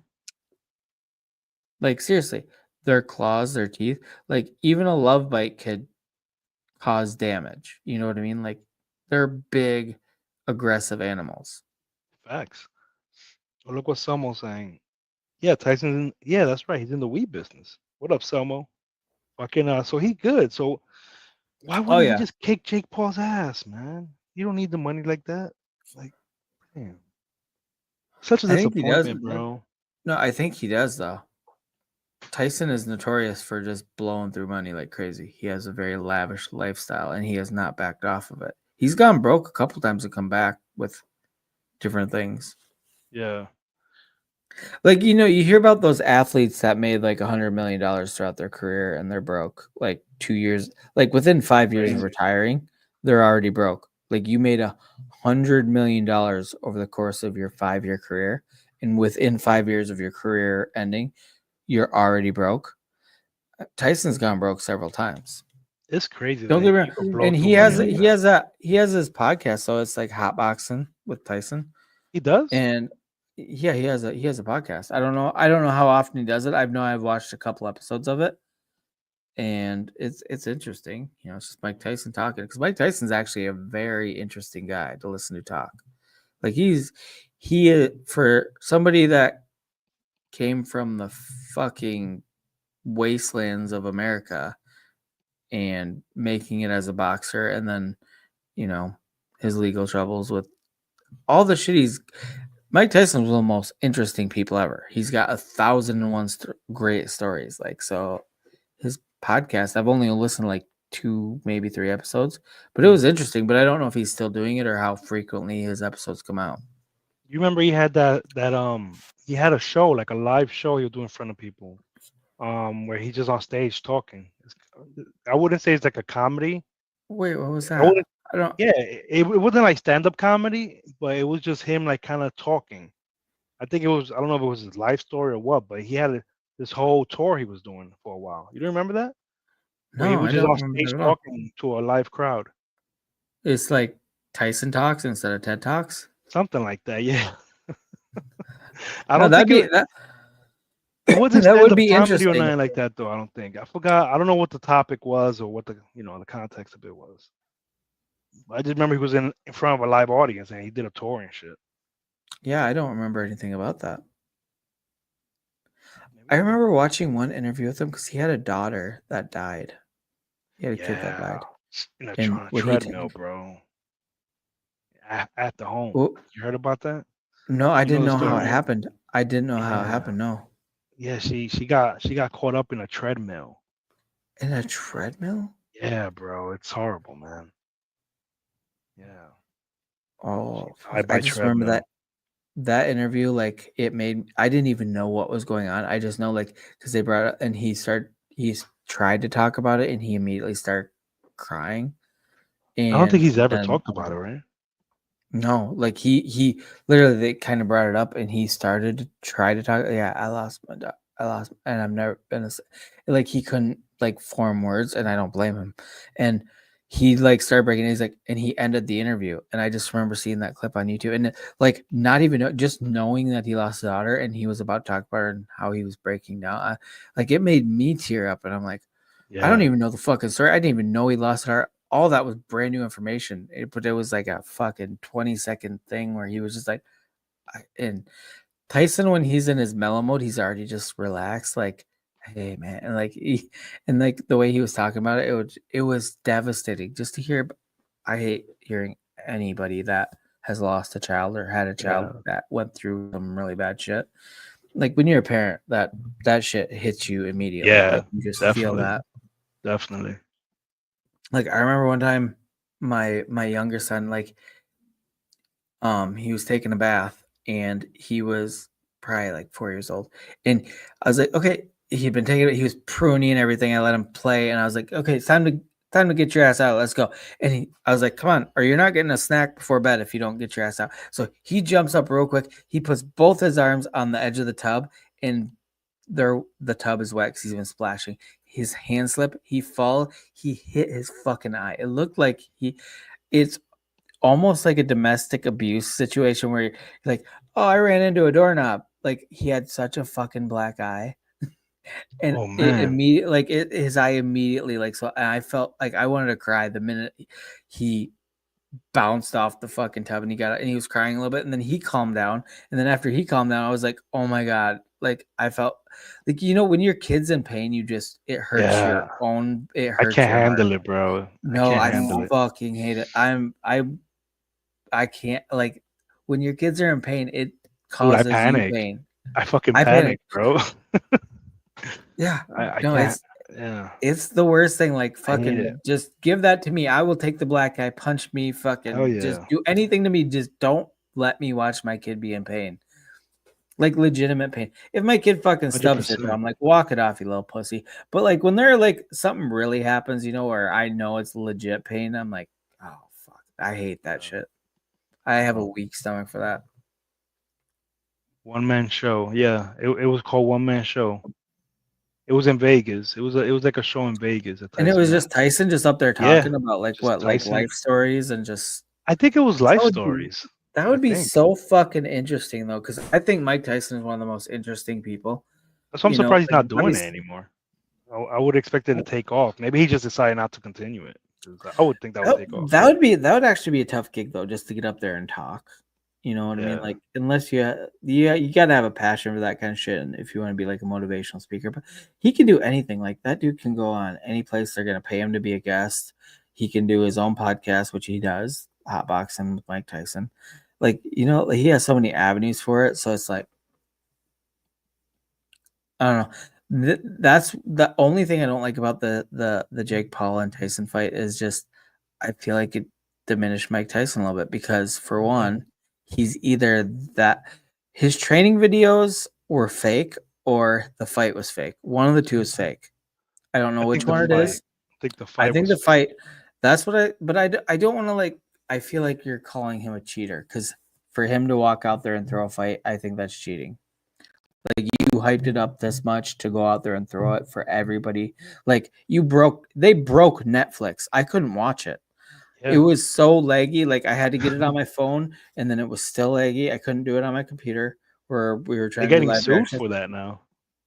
Like seriously, their claws, their teeth, like even a love bite could cause damage. You know what I mean? Like they're big, aggressive animals. Facts. Well, look what Selmo's saying. Yeah, yeah, that's right. He's in the weed business. What up, Selmo? Fucking so he good. So why wouldn't he just kick Jake Paul's ass, man? You don't need the money like that. Like, damn. Such a I think he does, disappointment, bro. No, I think he does though. Tyson is notorious for just blowing through money like crazy. He has a very lavish lifestyle and he has not backed off of it. He's gone broke a couple times and come back with different things. Yeah. Like, you know, you hear about those athletes that made like $100 million throughout their career and they're broke like 2 years, like within 5 years of Crazy. retiring, they're already broke. Like you made $100 million over the course of your 5-year career, and within 5 years of your career ending, you're already broke. Tyson's gone broke several times. It's crazy. Don't that get me people wrong. blow And through he money like that. he has his podcast, so it's like hot boxing with Tyson. He does. And yeah, he has a podcast. I don't know how often he does it. I've watched a couple episodes of it, and it's interesting. You know, it's just Mike Tyson talking, because Mike Tyson's actually a very interesting guy to listen to talk. Like for somebody that came from the fucking wastelands of America and making it as a boxer, and then, you know, his legal troubles with all the shit Mike Tyson's one of the most interesting people ever. He's got 1,001 great stories. Like, so his podcast, I've only listened to like 2, maybe 3 episodes, but it was interesting. But I don't know if he's still doing it or how frequently his episodes come out. You remember he had that he had a show, like a live show he would do in front of people, where he's just on stage talking. I wouldn't say it's like a comedy. Wait, what was I that? wouldn't. I don't. Yeah, it wasn't like stand-up comedy, but it was just him like kind of talking. I think it was. I don't know if it was his life story or what, but he had this whole tour he was doing for a while. You don't remember that? Where he No, was I just don't on remember stage that at all. talking to a live crowd. It's like Tyson Talks instead of TED Talks. Something like that. Yeah. I No, don't that'd think be that. it wasn't That would stand-up be comedy or interesting. nothing like that, though. I don't think. I forgot. I don't know what the topic was or what the context of it was. I just remember he was in front of a live audience and he did a tour and shit. Yeah, I don't remember anything about that. I remember watching one interview with him because he had a daughter that died. He had a kid that died. In a And on a what he treadmill, bro. At the home. Well, You heard about that? no, I You know didn't the know how story, it right? happened. I didn't know how it Yeah. happened. No, Yeah, she got caught up in a treadmill. in a treadmill. Yeah, bro, it's horrible, man. Yeah. Oh, She died I by just remember treadmill. that interview. Like it made. I didn't even know what was going on. I just know like because they brought it and he tried to talk about it and he immediately started crying. And I don't think he's ever then- talked about it, right? No, like he literally they kind of brought it up and he started to try to talk. Yeah, I lost my dog. And I've never been like he couldn't like form words, and I don't blame him. And he like started breaking. He's like, and he ended the interview, and I just remember seeing that clip on YouTube, and like not even just knowing that he lost his daughter, and he was about to talk about her and how he was breaking down. Like it made me tear up, and I'm like, Yeah. I don't even know the fucking story. I didn't even know he lost her. All that was brand new information. But it was like a fucking 20-second thing where he was just like, and Tyson, when he's in his mellow mode, he's already just relaxed. Like, hey man, and like the way he was talking about it, it was devastating just to hear. I hate hearing anybody that has lost a child or had a child that went through some really bad shit. Like when you're a parent, that shit hits you immediately. Yeah, like, you just feel definitely. that. Definitely. Like I remember one time my younger son, like he was taking a bath and he was probably like 4 years old. And I was like, okay, he'd been taking it, he was pruning and everything. I let him play and I was like, okay, it's time to get your ass out. Let's go. And I was like, come on, or you're not getting a snack before bed if you don't get your ass out. So he jumps up real quick. He puts both his arms on the edge of the tub and the tub is wet because he's been splashing. His hand slip, he hit his fucking eye. It looked like it's almost like a domestic abuse situation where you're like, oh, I ran into a doorknob. Like he had such a fucking black eye. And Oh, it man. immediately, like his eye immediately, like, so and I felt like I wanted to cry the minute he bounced off the fucking tub and he got and he was crying a little bit and then he calmed down. And then after he calmed down, I was like, oh my God. Like I felt like, you know, when your kid's in pain, it hurts Yeah. your own, it I hurts can't your heart. handle it, bro. No, can't I handle it. fucking hate it. I can't, like when your kids are in pain, it causes you panic. pain. I fucking I panic, bro. Yeah. I No, can't. Yeah. it's the worst thing. Like I hate fucking it. just give that to me. I will take the black eye, punch me, fucking Hell just yeah. do anything to me. Just don't let me watch my kid be in pain. Like legitimate pain. If my kid fucking stubs it, 100%. I'm like, walk it off, you little pussy. But like when they're like something really happens, where I know it's legit pain, I'm like, oh fuck, I hate that shit. I have a weak stomach for that. One man show. Yeah, it was called One Man Show. It was in Vegas. It was like a show in Vegas. And it was just Tyson just up there Yeah, talking about like just what, like Tyson. life stories and just I think it was life would be- stories. that would I be think. so fucking interesting though, because I think Mike Tyson is one of the most interesting people. That's why I'm You know, surprised he's like, not doing it obviously- anymore. I would expect it to take off. Maybe he just decided not to continue it. 'Cause I would think that would take off. That would actually be a tough gig though, just to get up there and talk. You know what I mean? Yeah. Like unless you got to have a passion for that kind of shit, and if you want to be like a motivational speaker, but he can do anything. Like that dude can go on any place they're gonna pay him to be a guest. He can do his own podcast, which he does, Hotboxing with Mike Tyson. Like he has so many avenues for it. So it's like I don't know. That's the only thing I don't like about the Jake Paul and Tyson fight is just I feel like it diminished Mike Tyson a little bit because for one, he's either that his training videos were fake or the fight was fake. One of the two is fake. I don't know I which think the one it fight- is. I think the fight. I think was the fight. That's what I don't want to like. I feel like you're calling him a cheater because for him to walk out there and throw a fight, I think that's cheating. Like you hyped it up this much to go out there and throw it for everybody. Like they broke Netflix. I couldn't watch it. Yeah. It was so laggy. Like I had to get it on my phone, and then it was still laggy. I couldn't do it on my computer where we were They're trying to do getting live sued reactions. for that now.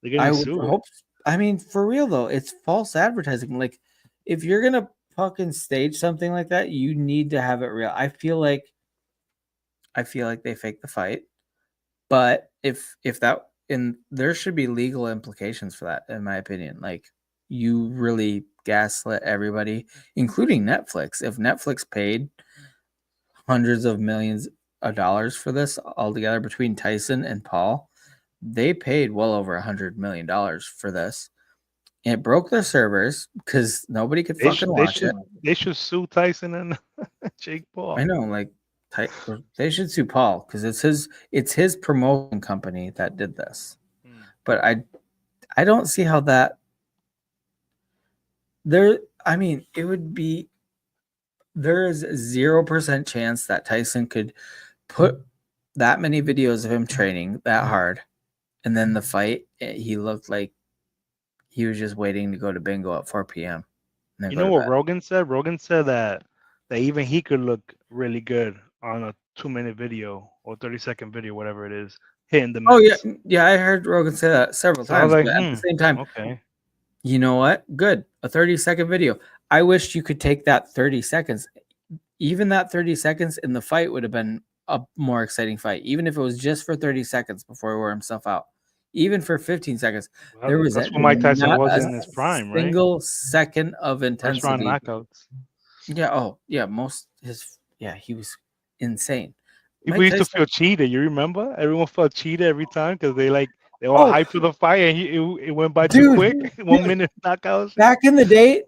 They're I getting would sued. hope. I mean, for real though, it's false advertising. Like, if you're gonna fucking stage something like that, you need to have it real. I feel like they faked the fight, but if that and there should be legal implications for that, in my opinion. Like, you really gaslit everybody, including Netflix. If Netflix paid hundreds of millions of dollars for this altogether between Tyson and Paul, they paid well over $100 million for this. And it broke their servers because nobody could fucking watch it. They should sue Tyson and Jake Paul. I know, like they should sue Paul because it's his promotion company that did this. But I don't see how that there. I mean, it would be there is 0% chance that Tyson could put that many videos of him training that hard, and then the fight he looked like he was just waiting to go to bingo at 4 p.m. and then You go know to what bed. Rogan said? Rogan said that even he could look really good on a 2-minute video or 30-second video, whatever it is, hitting the Oh minutes. yeah, I heard Rogan say that several So I was times. like, But at the same time, okay. you know what? Good, a 30-second video. I wish you could take that 30 seconds. Even that 30 seconds in the fight would have been a more exciting fight, even if it was just for 30 seconds before he wore himself out. Even for 15 seconds, there was That's when Mike Tyson not was a in his prime, right? single second of First round intensity. knockouts. Yeah. Oh, yeah. He was insane. People Mike used to Tyson- feel cheated. You remember? Everyone felt cheated every time because they all hyped for the fight and it went by too Dude, quick. 1 minute knockouts. Back in the day,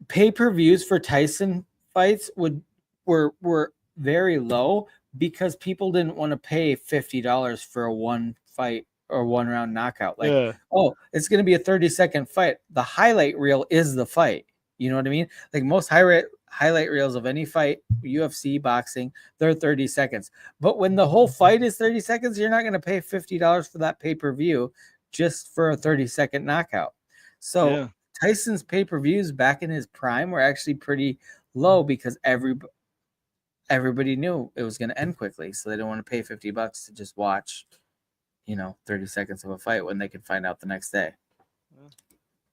pay-per-views for Tyson fights were very low because people didn't want to pay $50 for a one fight or one round knockout. Like, Yeah. oh, it's going to be a 30-second fight. The highlight reel is the fight. You know what I mean? Like most highlight reels of any fight, UFC, boxing, they're 30 seconds. But when the whole fight is 30 seconds, you're not going to pay $50 for that pay-per-view just for a 30-second knockout. So Yeah. Tyson's pay-per-views back in his prime were actually pretty low because everybody knew it was going to end quickly. So they didn't want to pay $50 to just watch, 30 seconds of a fight when they could find out the next day.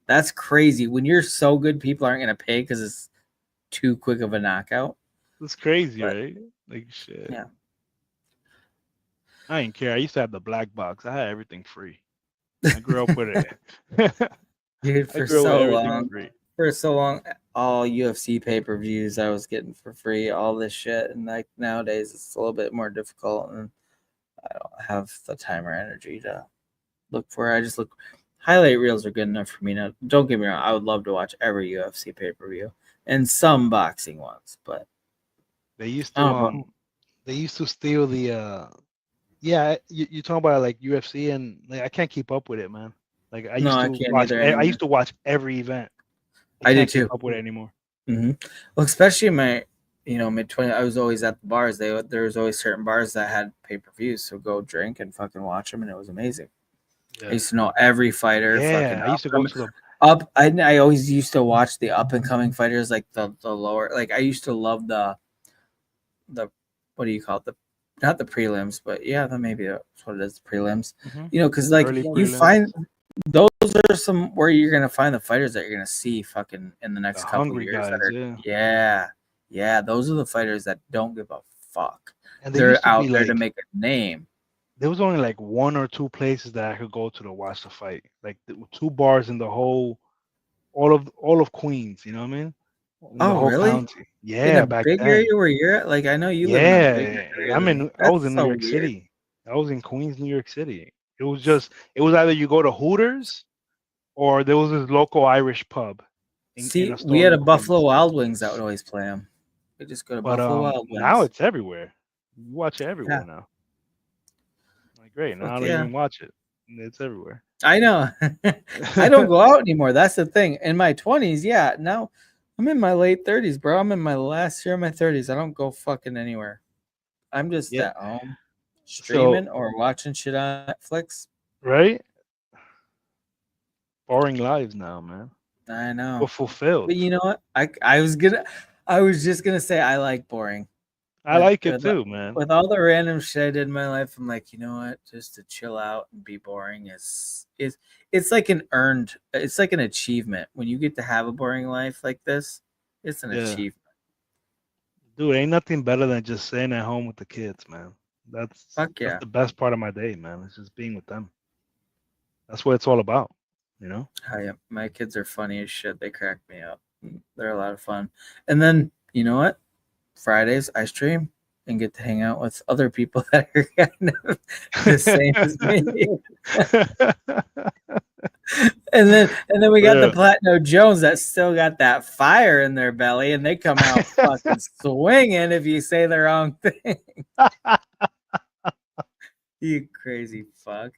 That's crazy. When you're so good, people aren't going to pay because it's too quick of a knockout. It's crazy, But- right? Like shit. Yeah. I didn't care. I used to have the black box. I had everything free. I grew up with it. Dude, I for grew up with so everything long, free. all UFC pay-per-views I was getting for free, all this shit. And like nowadays it's a little bit more difficult and I don't have the time or energy to look for. I just look highlight reels are good enough for me now. Don't get me wrong, I would love to watch every UFC pay-per-view and some boxing ones, but They used I don't know. to steal the Yeah, you talking about like UFC, and like, I can't keep up with it, man. Like I No, used I to can't watch. either I anymore. used to watch every event. I do can't keep too. up with it anymore. Well, especially in my mid-20s, I was always at the bars. There was always certain bars that had pay-per-views, so go drink and fucking watch them, and it was amazing. I used to know every fighter. Yeah, I used to go to the up. I always used to watch the up and coming fighters, like the lower. Like I used to love the what do you call it? Not the prelims, but yeah, that maybe that's what it is. The prelims. Because like early you prelims. find those are some where you're gonna find the fighters that you're gonna see fucking in the next The couple of hungry years. guys, Yeah. Those are the fighters that don't give a fuck. and They're out there to make a name. There was only like one or two places that I could go to watch the fight. Like two bars in the whole, all of Queens. You know what I mean? In the whole Really? county. In Yeah, a back big then. area where you're at? Like I know you live in a bigger area. I was in That's New so York weird. City. I was in Queens, New York City. It was either you go to Hooters or there was this local Irish pub. See, in store we had a in Buffalo Queens. Wild Wings that would always play them. We just go to But Buffalo Wild Wings. now it's everywhere. You watch it everywhere now. Like great. Now I don't even watch it. It's everywhere. I know. I don't go out anymore. That's the thing. In my 20s, yeah. Now I'm in my late 30s, bro. I'm in my last year of my 30s. I don't go fucking anywhere. I'm just at home streaming or watching shit on Netflix. Right? Boring lives now, man. I know. We're fulfilled. But you know what? I was just gonna say I like boring. I like it too, man. With all the random shit I did in my life, I'm like, you know what? Just to chill out and be boring is it's like it's like an achievement. When you get to have a boring life like this, it's an achievement. Dude, ain't nothing better than just staying at home with the kids, man. That's the best part of my day, man. It's just being with them. That's what it's all about, you know? My kids are funny as shit. They crack me up. They're a lot of fun. And then, you know what? Fridays I stream and get to hang out with other people that are kind of the same as me. and then we got the Platinum Jones that still got that fire in their belly, and they come out fucking swinging if you say the wrong thing. You crazy fuck.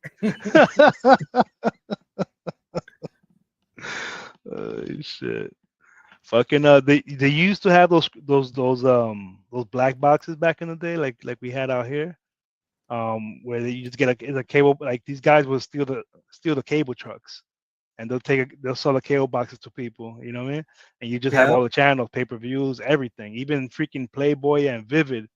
Oh shit. Fucking they used to have those black boxes back in the day, like we had out here, where you just get a cable. Like these guys will steal the cable trucks, and they'll sell the cable boxes to people. You know what I mean? And you just have all the channels, pay-per-views, everything, even freaking Playboy and Vivid,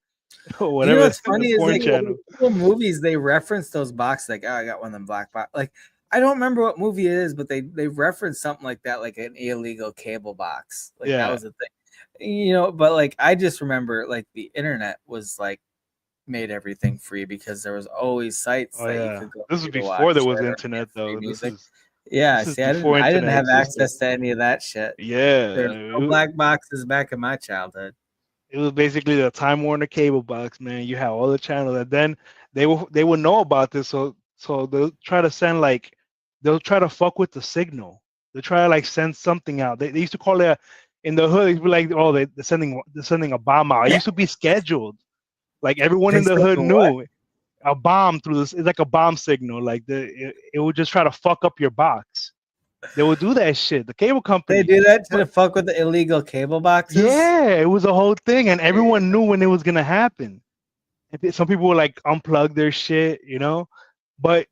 or whatever. You know what's funny is like channel. movies they reference those boxes. Like, oh, I got one of them black box. Like, I don't remember what movie it is, but they reference something like that, like an illegal cable box. Like that was the thing, you know. But like, I just remember like the internet was like made everything free because there was always sites that you could go. This was before there was internet, though. See, I didn't have access to any of that shit. Yeah, there were no black boxes back in my childhood. It was basically the Time Warner cable box, man. You have all the channels, and then they will know about this, so they'll try to send they'll try to fuck with the signal. They'll try to like send something out. They used to call it in the hood. They'd be like, oh, they're sending a bomb out. It used to be scheduled. Like everyone in the hood knew a bomb through this. It's like a bomb signal. Like it would just try to fuck up your box. They would do that shit. The cable company. They do that to fuck with the illegal cable boxes. Yeah, it was a whole thing, and everyone knew when it was gonna happen. And some people would like unplug their shit, you know. But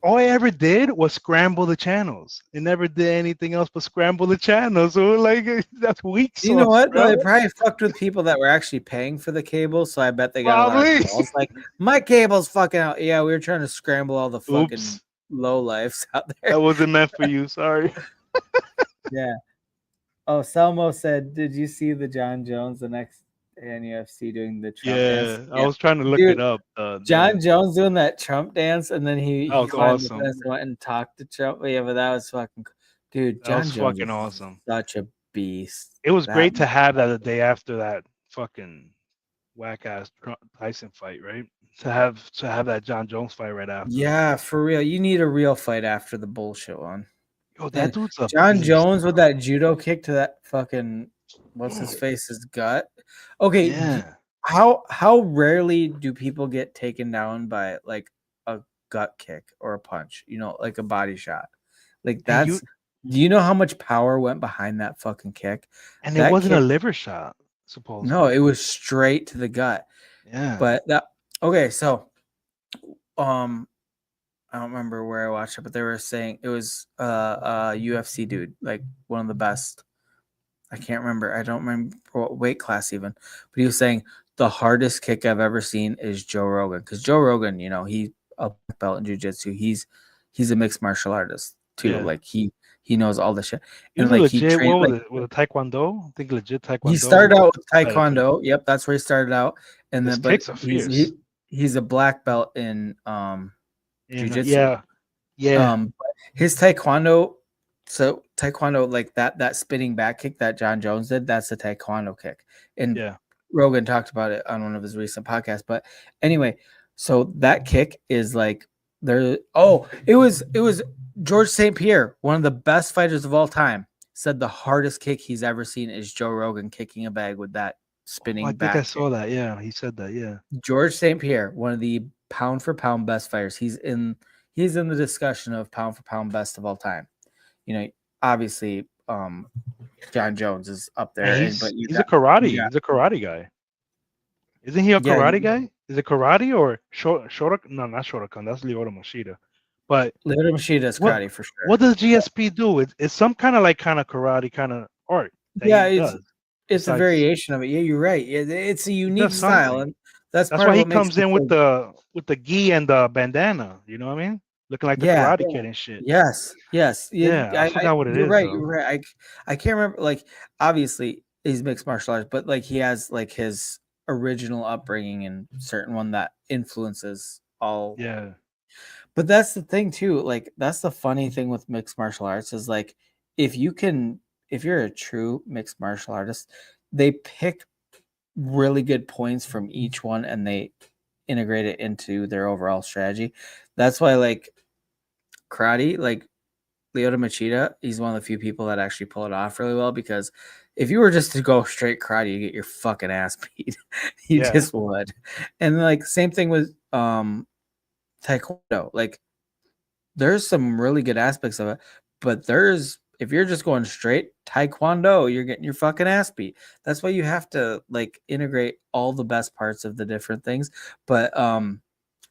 all I ever did was scramble the channels. It never did anything else but scramble the channels. So like that's weak. You know what? They probably fucked with people that were actually paying for the cable. So I bet they got a lot of calls like, my cable's fucking out. Yeah, we were trying to scramble all the fucking low lives out there. That wasn't meant for you. Sorry. Yeah. Oh, Selmo said, did you see the John Jones the next UFC doing the Trump dance? I was trying to look it up. John Jones doing that Trump dance, and then he awesome. Went and talked to Trump. Yeah, but that was fucking dude. John Jones fucking awesome. Such a beast. It was great to have that the day after that fucking whack ass Tyson fight, right? To have that John Jones fight right after. Yeah, for real. You need a real fight after the bullshit one. Yo, that dude's a John beast, Jones with that judo kick to that fucking what's his face's gut. Okay, how rarely do people get taken down by like a gut kick or a punch? You know, like a body shot. Like And you that's. Do you know how much power went behind that fucking kick? and it That wasn't a kick. liver shot, supposedly. No, it was straight to the gut. Yeah. But that okay, so I don't remember where I watched it, but they were saying it was a UFC dude, like one of the best. I can't remember. I don't remember what weight class even, but he was saying the hardest kick I've ever seen is Joe Rogan, because Joe Rogan, you know, he a black belt in jiu-jitsu. He's a mixed martial artist too. Yeah. Like he knows all the shit. He And was like he legit. trained What was like it? With a taekwondo? I think legit taekwondo. he started out with Okay. taekwondo. Yep, that's where he started out. And His then but kicks are fierce. he's a black belt in jiu-jitsu. Yeah. But his taekwondo, so taekwondo, like that spinning back kick that John Jones did, that's a taekwondo kick. And Yeah. Rogan talked about it on one of his recent podcasts. But anyway, so that kick is like there. Oh, it was George St. Pierre, one of the best fighters of all time, said the hardest kick he's ever seen is Joe Rogan kicking a bag with that spinning Oh, I think back I kick. saw that. Yeah, he said that. Yeah. George St. Pierre, one of the pound for pound best fighters. He's in the discussion of pound for pound best of all time. You know, obviously, John Jones is up there. And he's a karate. He's a karate guy. Isn't he a karate guy? Is it karate or Shotokan? No, not Shotokan. That's Lyoto Machida. But Lyoto Machida is karate for sure. What does GSP do? It's some kind of karate kind of art. Yeah, it's a variation of it. Yeah, you're right. It's a unique style, and that's why he comes in with the gi and the bandana. You know what I mean? Looking like the Karate Kid and shit. Yes. Yeah, I forgot what it you're is. Right, though. you're right. I can't remember. Like, obviously, he's mixed martial arts, but like he has like his original upbringing and certain one that influences all. Yeah. But that's the thing too. Like, that's the funny thing with mixed martial arts is like, if you're a true mixed martial artist, they pick really good points from each one and they integrate it into their overall strategy. That's why like karate, like Lyoto Machida, he's one of the few people that actually pull it off really well, because if you were just to go straight karate, you get your fucking ass beat. You just would. And like same thing with taekwondo. Like there's some really good aspects of it, but if you're just going straight taekwondo, you're getting your fucking ass beat. That's why you have to like integrate all the best parts of the different things. But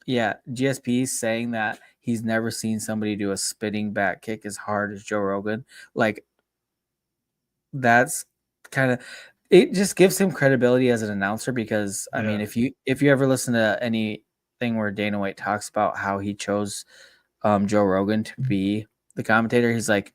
yeah, GSP saying that he's never seen somebody do a spinning back kick as hard as Joe Rogan. Like that's kind of, it just gives him credibility as an announcer, because I mean, if you ever listen to anything where Dana White talks about how he chose Joe Rogan to be the commentator, he's like,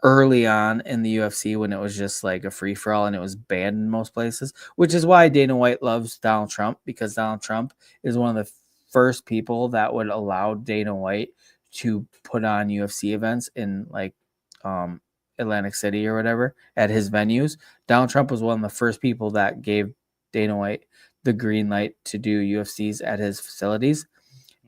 early on in the UFC when it was just like a free for all and it was banned in most places, which is why Dana White loves Donald Trump, because Donald Trump is one of the first people that would allow Dana White to put on UFC events in like Atlantic City or whatever at his venues. Donald Trump was one of the first people that gave Dana White the green light to do UFCs at his facilities.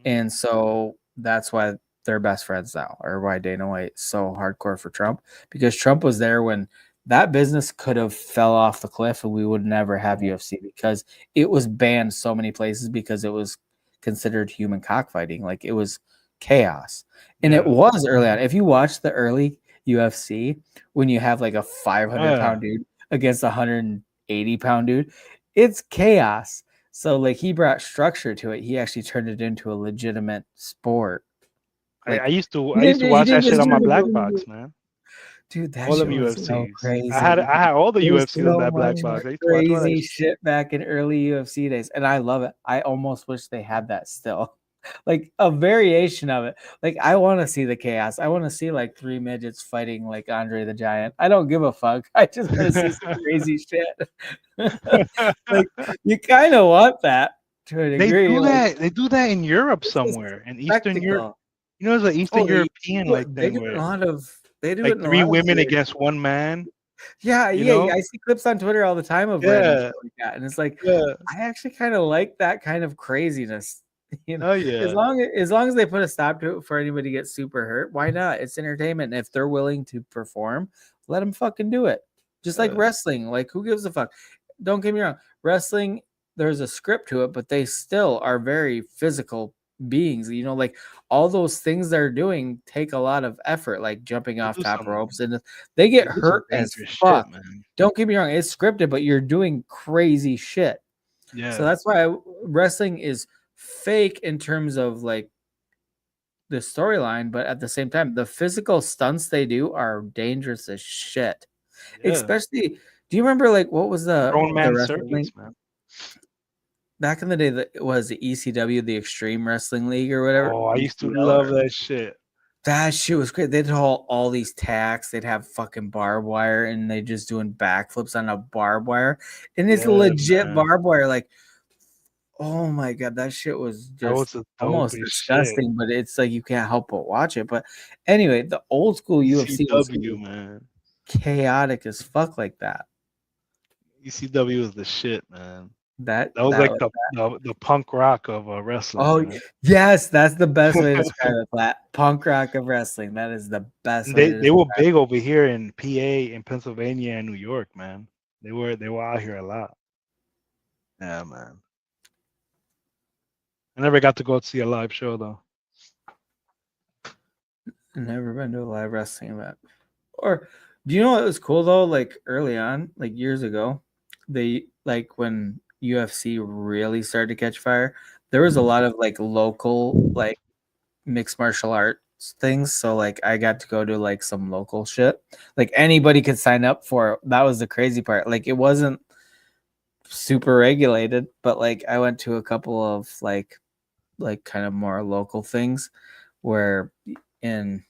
And so that's why they're best friends now, or why Dana White's so hardcore for Trump, because Trump was there when that business could have fell off the cliff and we would never have UFC, because it was banned so many places because it was considered human cockfighting. Like it was chaos. And it was early on. If you watch the early UFC, when you have like a 500-pound dude against a 180-pound dude, it's chaos. So like he brought structure to it. He actually turned it into a legitimate sport. Like, I used to watch that shit on my black box, man. Dude, that all shit them was UFCs. so crazy. I had all the UFCs on that black box. I used to watch all that Crazy shit back in early UFC days, and I love it. I almost wish they had that still, like a variation of it. Like I want to see the chaos. I want to see like 3 midgets fighting like Andre the Giant. I don't give a fuck. I just want to see some crazy shit. Like you kind of want that to a degree. They do that in Europe somewhere, in Eastern Europe. You know, it's an Eastern European like they thing do where a lot of they do like it in 3 women against 1 man. Yeah, I see clips on Twitter all the time of random shit like that, and it's like I actually kind of like that kind of craziness. You know, as long as they put a stop to it before anybody gets super hurt, why not? It's entertainment. And if they're willing to perform, let them fucking do it. Just like wrestling. Like who gives a fuck? Don't get me wrong. Wrestling there's a script to it, but they still are very physical beings. You know, like all those things they're doing take a lot of effort, like jumping They off do top some- ropes, and they get They do some hurt as dangerous shit, fuck. man. Don't get me wrong, it's scripted, but you're doing crazy shit. Yeah. So that's why wrestling is fake in terms of like the storyline, but at the same time, the physical stunts they do are dangerous as shit. yeah. Especially, do you remember like what was the Grown man wrestling circuits, man. back in the day? That was the ECW, the Extreme Wrestling League or whatever. Oh, I used to ECW. love that shit. That shit was great. They'd all these tacks. They'd have fucking barbed wire, and they just doing backflips on a barbed wire, and it's Yeah, legit man. barbed wire. Like, oh my god, that shit was That was just the almost dopest disgusting. But it's like you can't help but watch it. But anyway, the old school UFC was ECW, man. chaotic as fuck like that. ECW was the shit, man. That That was that like the punk rock of wrestling. Oh man. yes, that's the best way to describe it. That punk rock of wrestling. That is the best. And way to they were describe big over here in PA, in Pennsylvania, and New York, man. They were out here a lot. Yeah, man. I never got to go see a live show though. it. Never been to a live wrestling event. Or do you know what was cool though? Like early on, like years ago, they like when UFC really started to catch fire. There was a lot of like local like mixed martial arts things. So like I got to go to like some local shit. Like anybody could sign up for it. That was the crazy part. Like it wasn't super regulated, but like I went to a couple of like kind of more local things where in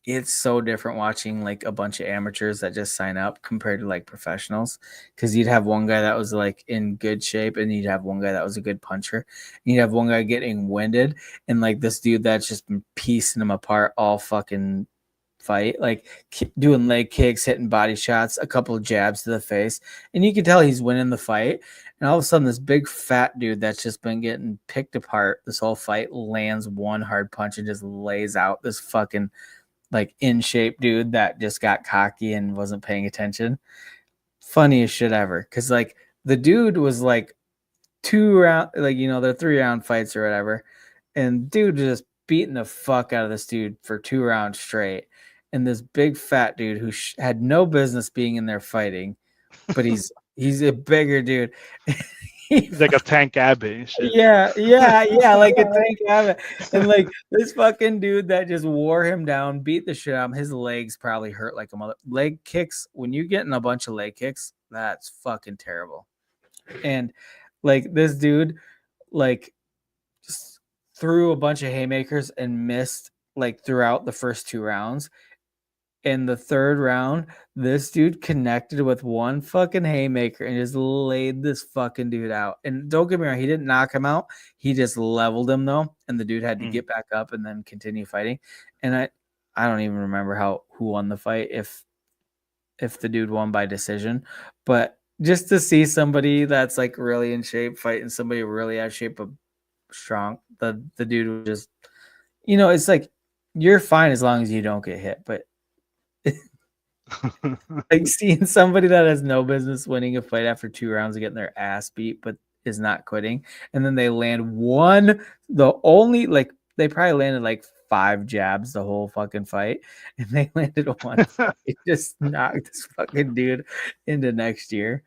it's so different watching like a bunch of amateurs that just sign up compared to like professionals, because you'd have one guy that was like in good shape and you'd have one guy that was a good puncher, and you'd have one guy getting winded and like this dude that's just been piecing him apart all fucking fight, like doing leg kicks, hitting body shots, a couple of jabs to the face, and you can tell he's winning the fight, and all of a sudden this big fat dude that's just been getting picked apart this whole fight lands one hard punch and just lays out this fucking like in shape dude that just got cocky and wasn't paying attention. Funniest shit ever. Cause like the dude was like 2 round, like, you know, they're 3-round fights or whatever. And dude just beating the fuck out of this dude for 2 rounds straight. And this big fat dude who had no business being in there fighting, but he's a bigger dude. He's like a Tank Abbott and shit. Yeah, like a Tank Abbott. And like this fucking dude that just wore him down, beat the shit out of him. His legs probably hurt like a mother. Leg kicks, when you get in a bunch of leg kicks, that's fucking terrible. And like this dude, like just threw a bunch of haymakers and missed like throughout the first 2 rounds. In the 3rd round, this dude connected with one fucking haymaker and just laid this fucking dude out. And don't get me wrong, he didn't knock him out. He just leveled him though, and the dude had to get back up and then continue fighting. And I don't even remember who won the fight, if the dude won by decision. But just to see somebody that's like really in shape fighting somebody really out of shape but strong, the dude was just, you know, it's like you're fine as long as you don't get hit, but like seeing somebody that has no business winning a fight after 2 rounds of getting their ass beat but is not quitting, and then they land they probably landed like 5 jabs the whole fucking fight, and they landed one. It just knocked this fucking dude into next year.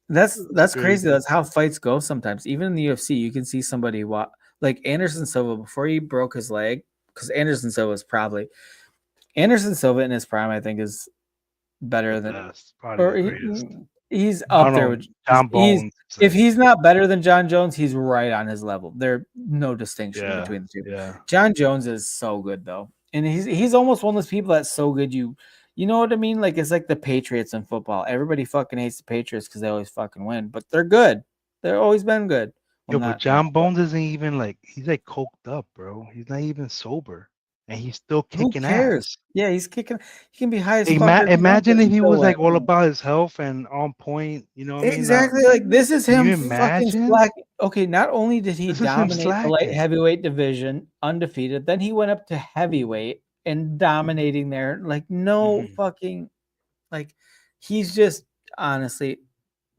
That's crazy. That's how fights go sometimes. Even in the UFC, you can see somebody like Anderson Silva before he broke his leg, because Anderson Silva in his prime, I think, is better than, he's up there with John Bones. If he's not better than John Jones, he's right on his level. There's no distinction between the two. Yeah. John Jones is so good though, and he's almost one of those people that's so good you know what I mean? Like it's like the Patriots in football. Everybody fucking hates the Patriots because they always fucking win, but they're good. They've always been good. But John Bones isn't even like, he's like coked up, bro. He's not even sober. And he's still kicking ass. Yeah, he's kicking. He can be high as fuck. Imagine if he was like all about his health and on point. You know what exactly. I mean? Like this is him. Can you imagine? Okay, not only did he dominate the light heavyweight division undefeated, then he went up to heavyweight and dominating there. Like no fucking, like he's just honestly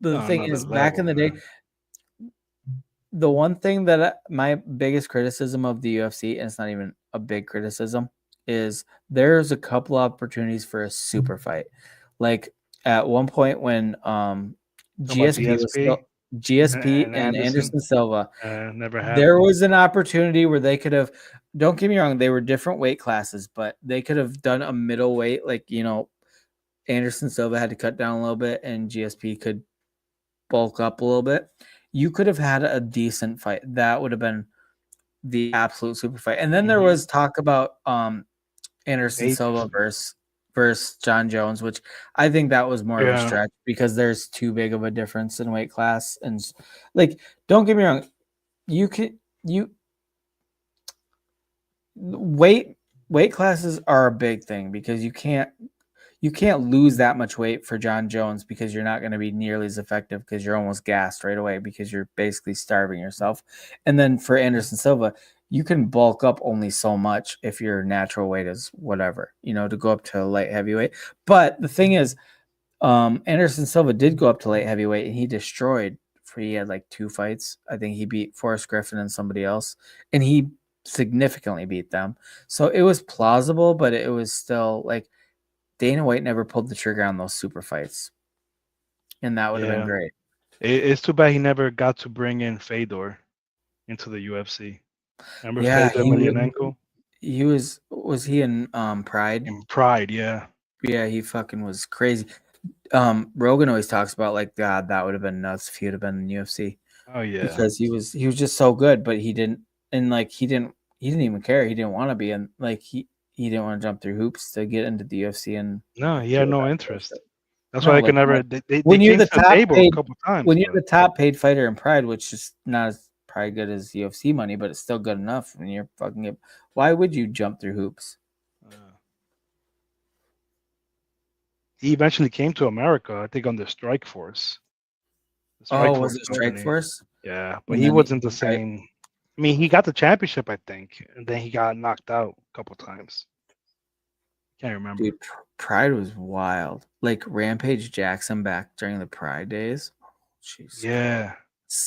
the On thing another is, back in the level, day, man. the one thing that my biggest criticism of the UFC, and it's not even a big criticism, is there's a couple opportunities for a super fight. Like at one point when Talking about GSP was still GSP and and Anderson, Anderson Silva, never there happened. was an opportunity where they could have, don't get me wrong, they were different weight classes, but they could have done a middleweight, like, you know, Anderson Silva had to cut down a little bit and GSP could bulk up a little bit. You could have had a decent fight. That would have been the absolute super fight. And then there Mhm. was talk about Anderson Eight. Silva versus John Jones, which I think that was more of a Yeah. stretch because there's too big of a difference in weight class. And like, don't get me wrong, weight classes are a big thing because you can't lose that much weight for John Jones because you're not going to be nearly as effective because you're almost gassed right away because you're basically starving yourself. And then for Anderson Silva, you can bulk up only so much if your natural weight is whatever, you know, to go up to light heavyweight. But the thing is, Anderson Silva did go up to light heavyweight and he destroyed. He had like 2 fights. I think he beat Forrest Griffin and somebody else, and he significantly beat them. So it was plausible, but it was still like Dana White never pulled the trigger on those super fights, and that would have been Yeah. great. It's too bad he never got to bring in Fedor into the UFC. Remember Yeah, Fedor he Emelianenko was he in Pride? in Pride? Yeah. Yeah, he fucking was crazy. Rogan always talks about like, God, that would have been nuts if he would have been in the UFC Oh yeah. because he was just so good, but he didn't even care. He didn't want to be in, like, he didn't want to jump through hoops to get into the UFC, and No, he do had all no that interest. bullshit. That's No, why I like, could never. They when you're came the to the top table paid- a couple times. when you're but- the top paid fighter in Pride, which is not as probably good as UFC money, but it's still good enough. And you're fucking, why would you jump through hoops? He eventually came to America, I think, under Strike Force. The Was it Strike company. Force? Yeah, but And he then wasn't the right. same. I mean, he got the championship, I think, and then he got knocked out a couple times. Can't remember. Dude, Pride was wild. Like Rampage Jackson back during the Pride days. Jeez, Yeah,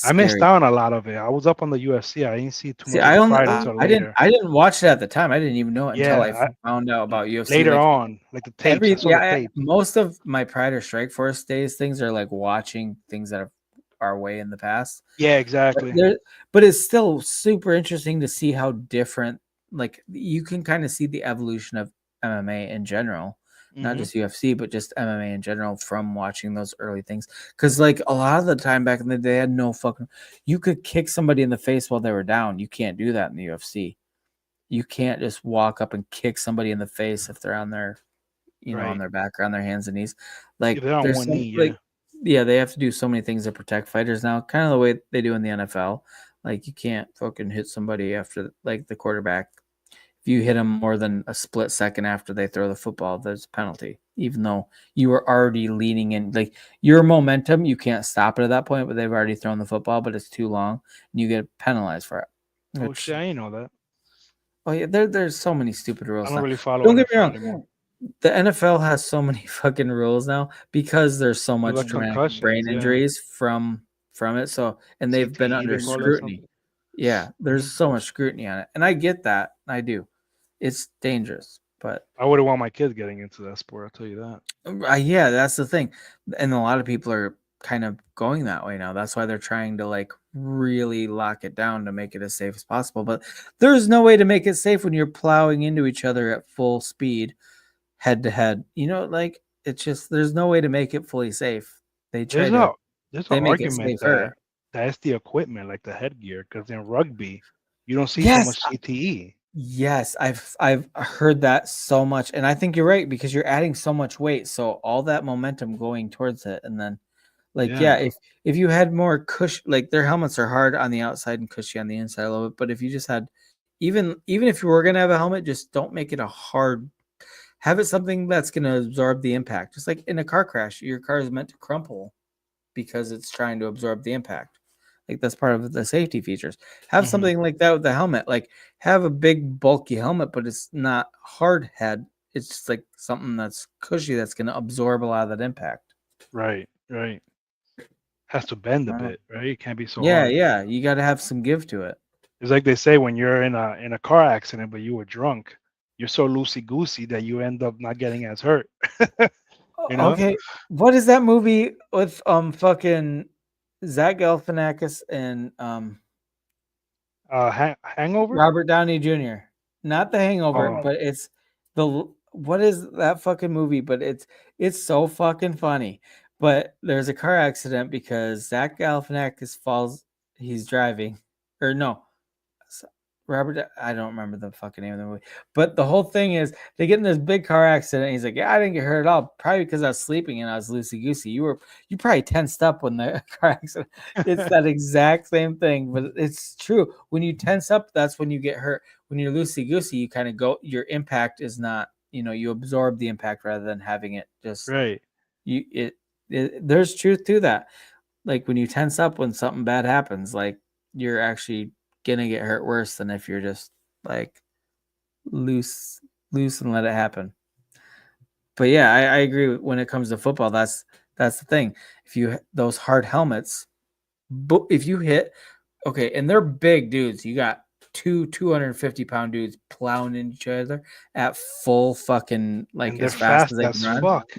I missed scary. out on a lot of it. I was up on the UFC. I didn't see too See, much I of only Pride until later. I didn't watch it at the time. I didn't even know it until I Yeah, found out about UFC. later like, on, like the tapes. I saw the tape. most of my Pride or Strike Force days things are like watching things that are way in the past. Yeah, But, exactly. but it's still super interesting to see how different, like, you can kind of see the evolution of MMA in general, not Mhm. just UFC, but just MMA in general from watching those early things. Because like a lot of the time back in the day, they had no fucking. You could kick somebody in the face while they were down. You can't do that in the UFC. You can't just walk up and kick somebody in the face if they're on their, on Right. their back or on their hands and knees. Like If they're on there's one some, knee, like, yeah. yeah, they have to do so many things to protect fighters now, kind of the way they do in the NFL. Like you can't fucking hit somebody after, like, the quarterback. If you hit them more than a split second after they throw the football, there's a penalty, even though you were already leaning in. Like your momentum, you can't stop it at that point, but they've already thrown the football, but it's too long and you get penalized for it. Oh Which- shit, I didn't know that. oh yeah, there's so many stupid rules I don't now. really follow. Don't get me NFL wrong. anymore. The NFL has so many fucking rules now because there's so much like traumatic concussions, brain yeah. injuries from it. So, and they've been CTE, under they call it scrutiny. something. Yeah, there's so much scrutiny on it, and I get that. I do. It's dangerous, but I wouldn't want my kids getting into that sport. I'll tell you that. yeah, that's the thing. And a lot of people are kind of going that way now. That's why they're trying to like really lock it down to make it as safe as possible. But there's no way to make it safe when you're plowing into each other at full speed, head to head. Like it's just there's no way to make it fully safe. They try There's they an make it argument safer. that's the equipment, like the headgear, because in rugby you don't see Yes, so much CTE. Yes, I've heard that so much, and I think you're right because you're adding so much weight, so all that momentum going towards it, and then, like, Yeah. if you had more cushion, like their helmets are hard on the outside and cushy on the inside a little bit, but if you just had, even if you were gonna have a helmet, just don't make it a hard. Have it something that's gonna absorb the impact, just like in a car crash, your car is meant to crumple because it's trying to absorb the impact. Like that's part of the safety features. Have Mhm. something like that with the helmet. Like have a big bulky helmet, but it's not hard head. It's just like something that's cushy that's going to absorb a lot of that impact. Right. has to bend a Uh, bit, right? It can't be so yeah, hard. yeah. You got to have some give to it. It's like they say when you're in a car accident, but you were drunk, you're so loosey goosey that you end up not getting as hurt. You know, Okay, what is that movie with fucking Zach Galifianakis and Hangover. Robert Downey Jr.? Not The Hangover, Oh. but it's what is that fucking movie? But it's so fucking funny. But there's a car accident because Zach Galifianakis falls. He's driving, or no, Robert. I don't remember the fucking name of the movie. But the whole thing is they get in this big car accident. And he's like, "Yeah, I didn't get hurt at all. Probably because I was sleeping and I was loosey goosey. You probably tensed up when the car accident." It's that exact same thing, but it's true. When you tense up, that's when you get hurt. When you're loosey goosey, you kind of go. Your impact is not. You absorb the impact rather than having it just. Right. There's truth to that. Like when you tense up when something bad happens, like you're actually gonna get hurt worse than if you're just like loose and let it happen. But yeah, I agree. When it comes to football, that's the thing. If you those hard helmets, but if you hit, okay, and they're big dudes. You got 250-pound dudes plowing into each other at full fucking like And they're as fast as they as can run. fuck.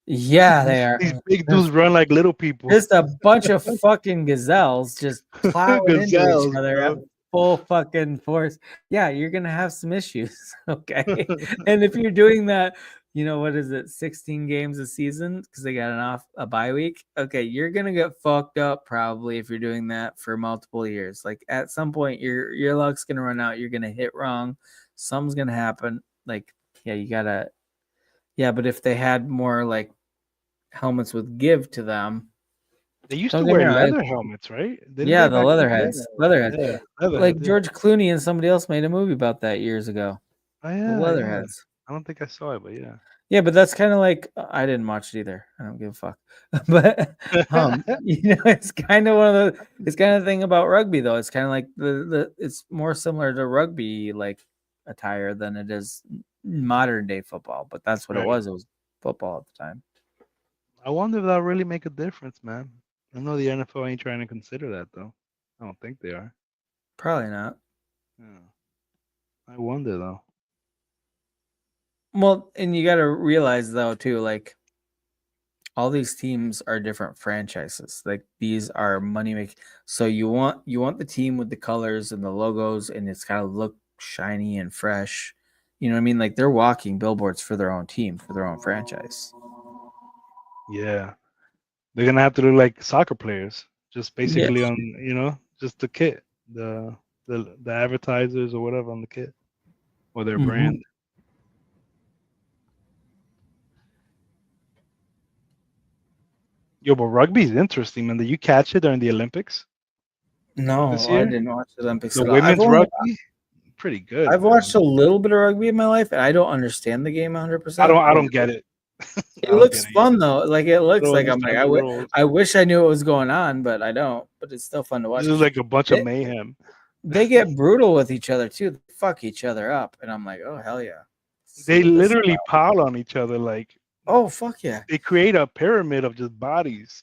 Yeah, they are. These big dudes run like little people. Just a bunch of fucking gazelles just plowing into Gazelles, each other bro. at full fucking force. Yeah, you're gonna have some issues. Okay. And if you're doing that, what is it, 16 games a season because they got a bye week? Okay, you're gonna get fucked up probably if you're doing that for multiple years. Like at some point your luck's gonna run out, you're gonna hit wrong, something's gonna happen. Like, yeah, you gotta but if they had more like helmets with give to them. They used Don't to get me wear wrong, leather helmets, right? Didn't Yeah, they the back in Leatherheads. day? Leatherheads. Yeah, leatherheads, Like yeah. George Clooney and somebody else made a movie about that years ago. Oh, The yeah, yeah. Leatherheads. I don't think I saw it, but yeah. Yeah, but that's kind of like I didn't watch it either. I don't give a fuck. But it's kind of one of the it's kind of the thing about rugby though. It's kind of like the it's more similar to rugby like attire than it is modern day football. But that's what it Right. was. It was football at the time. I wonder if that'll really make a difference, man. I know the NFL ain't trying to consider that though. I don't think they are. Probably not. Yeah. I wonder though. Well, and you got to realize though too, like all these teams are different franchises. Like these are money making. So you want the team with the colors and the logos, and it's got to look shiny and fresh. You know what I mean? Like they're walking billboards for their own team, for their own franchise. Yeah. They're gonna have to look like soccer players. Just basically on just the kit. The advertisers or whatever on the kit. Or their Mhm. brand. Yo, but rugby's interesting, man. Did you catch it during the Olympics? No, This I year? didn't watch the Olympics. The at all. I've women's only- rugby? Pretty good. I've man. watched a little bit of rugby in my life, and I don't understand the game 100%. I don't get it. It looks fun though. Like it looks like I'm like I I wish I knew what was going on, but I don't. But it's still fun to watch. This is like a bunch of It- mayhem. They get brutal with each other too. They fuck each other up, and I'm like, oh hell yeah. They See this literally stuff. pile on each other like Oh fuck yeah. they create a pyramid of just bodies.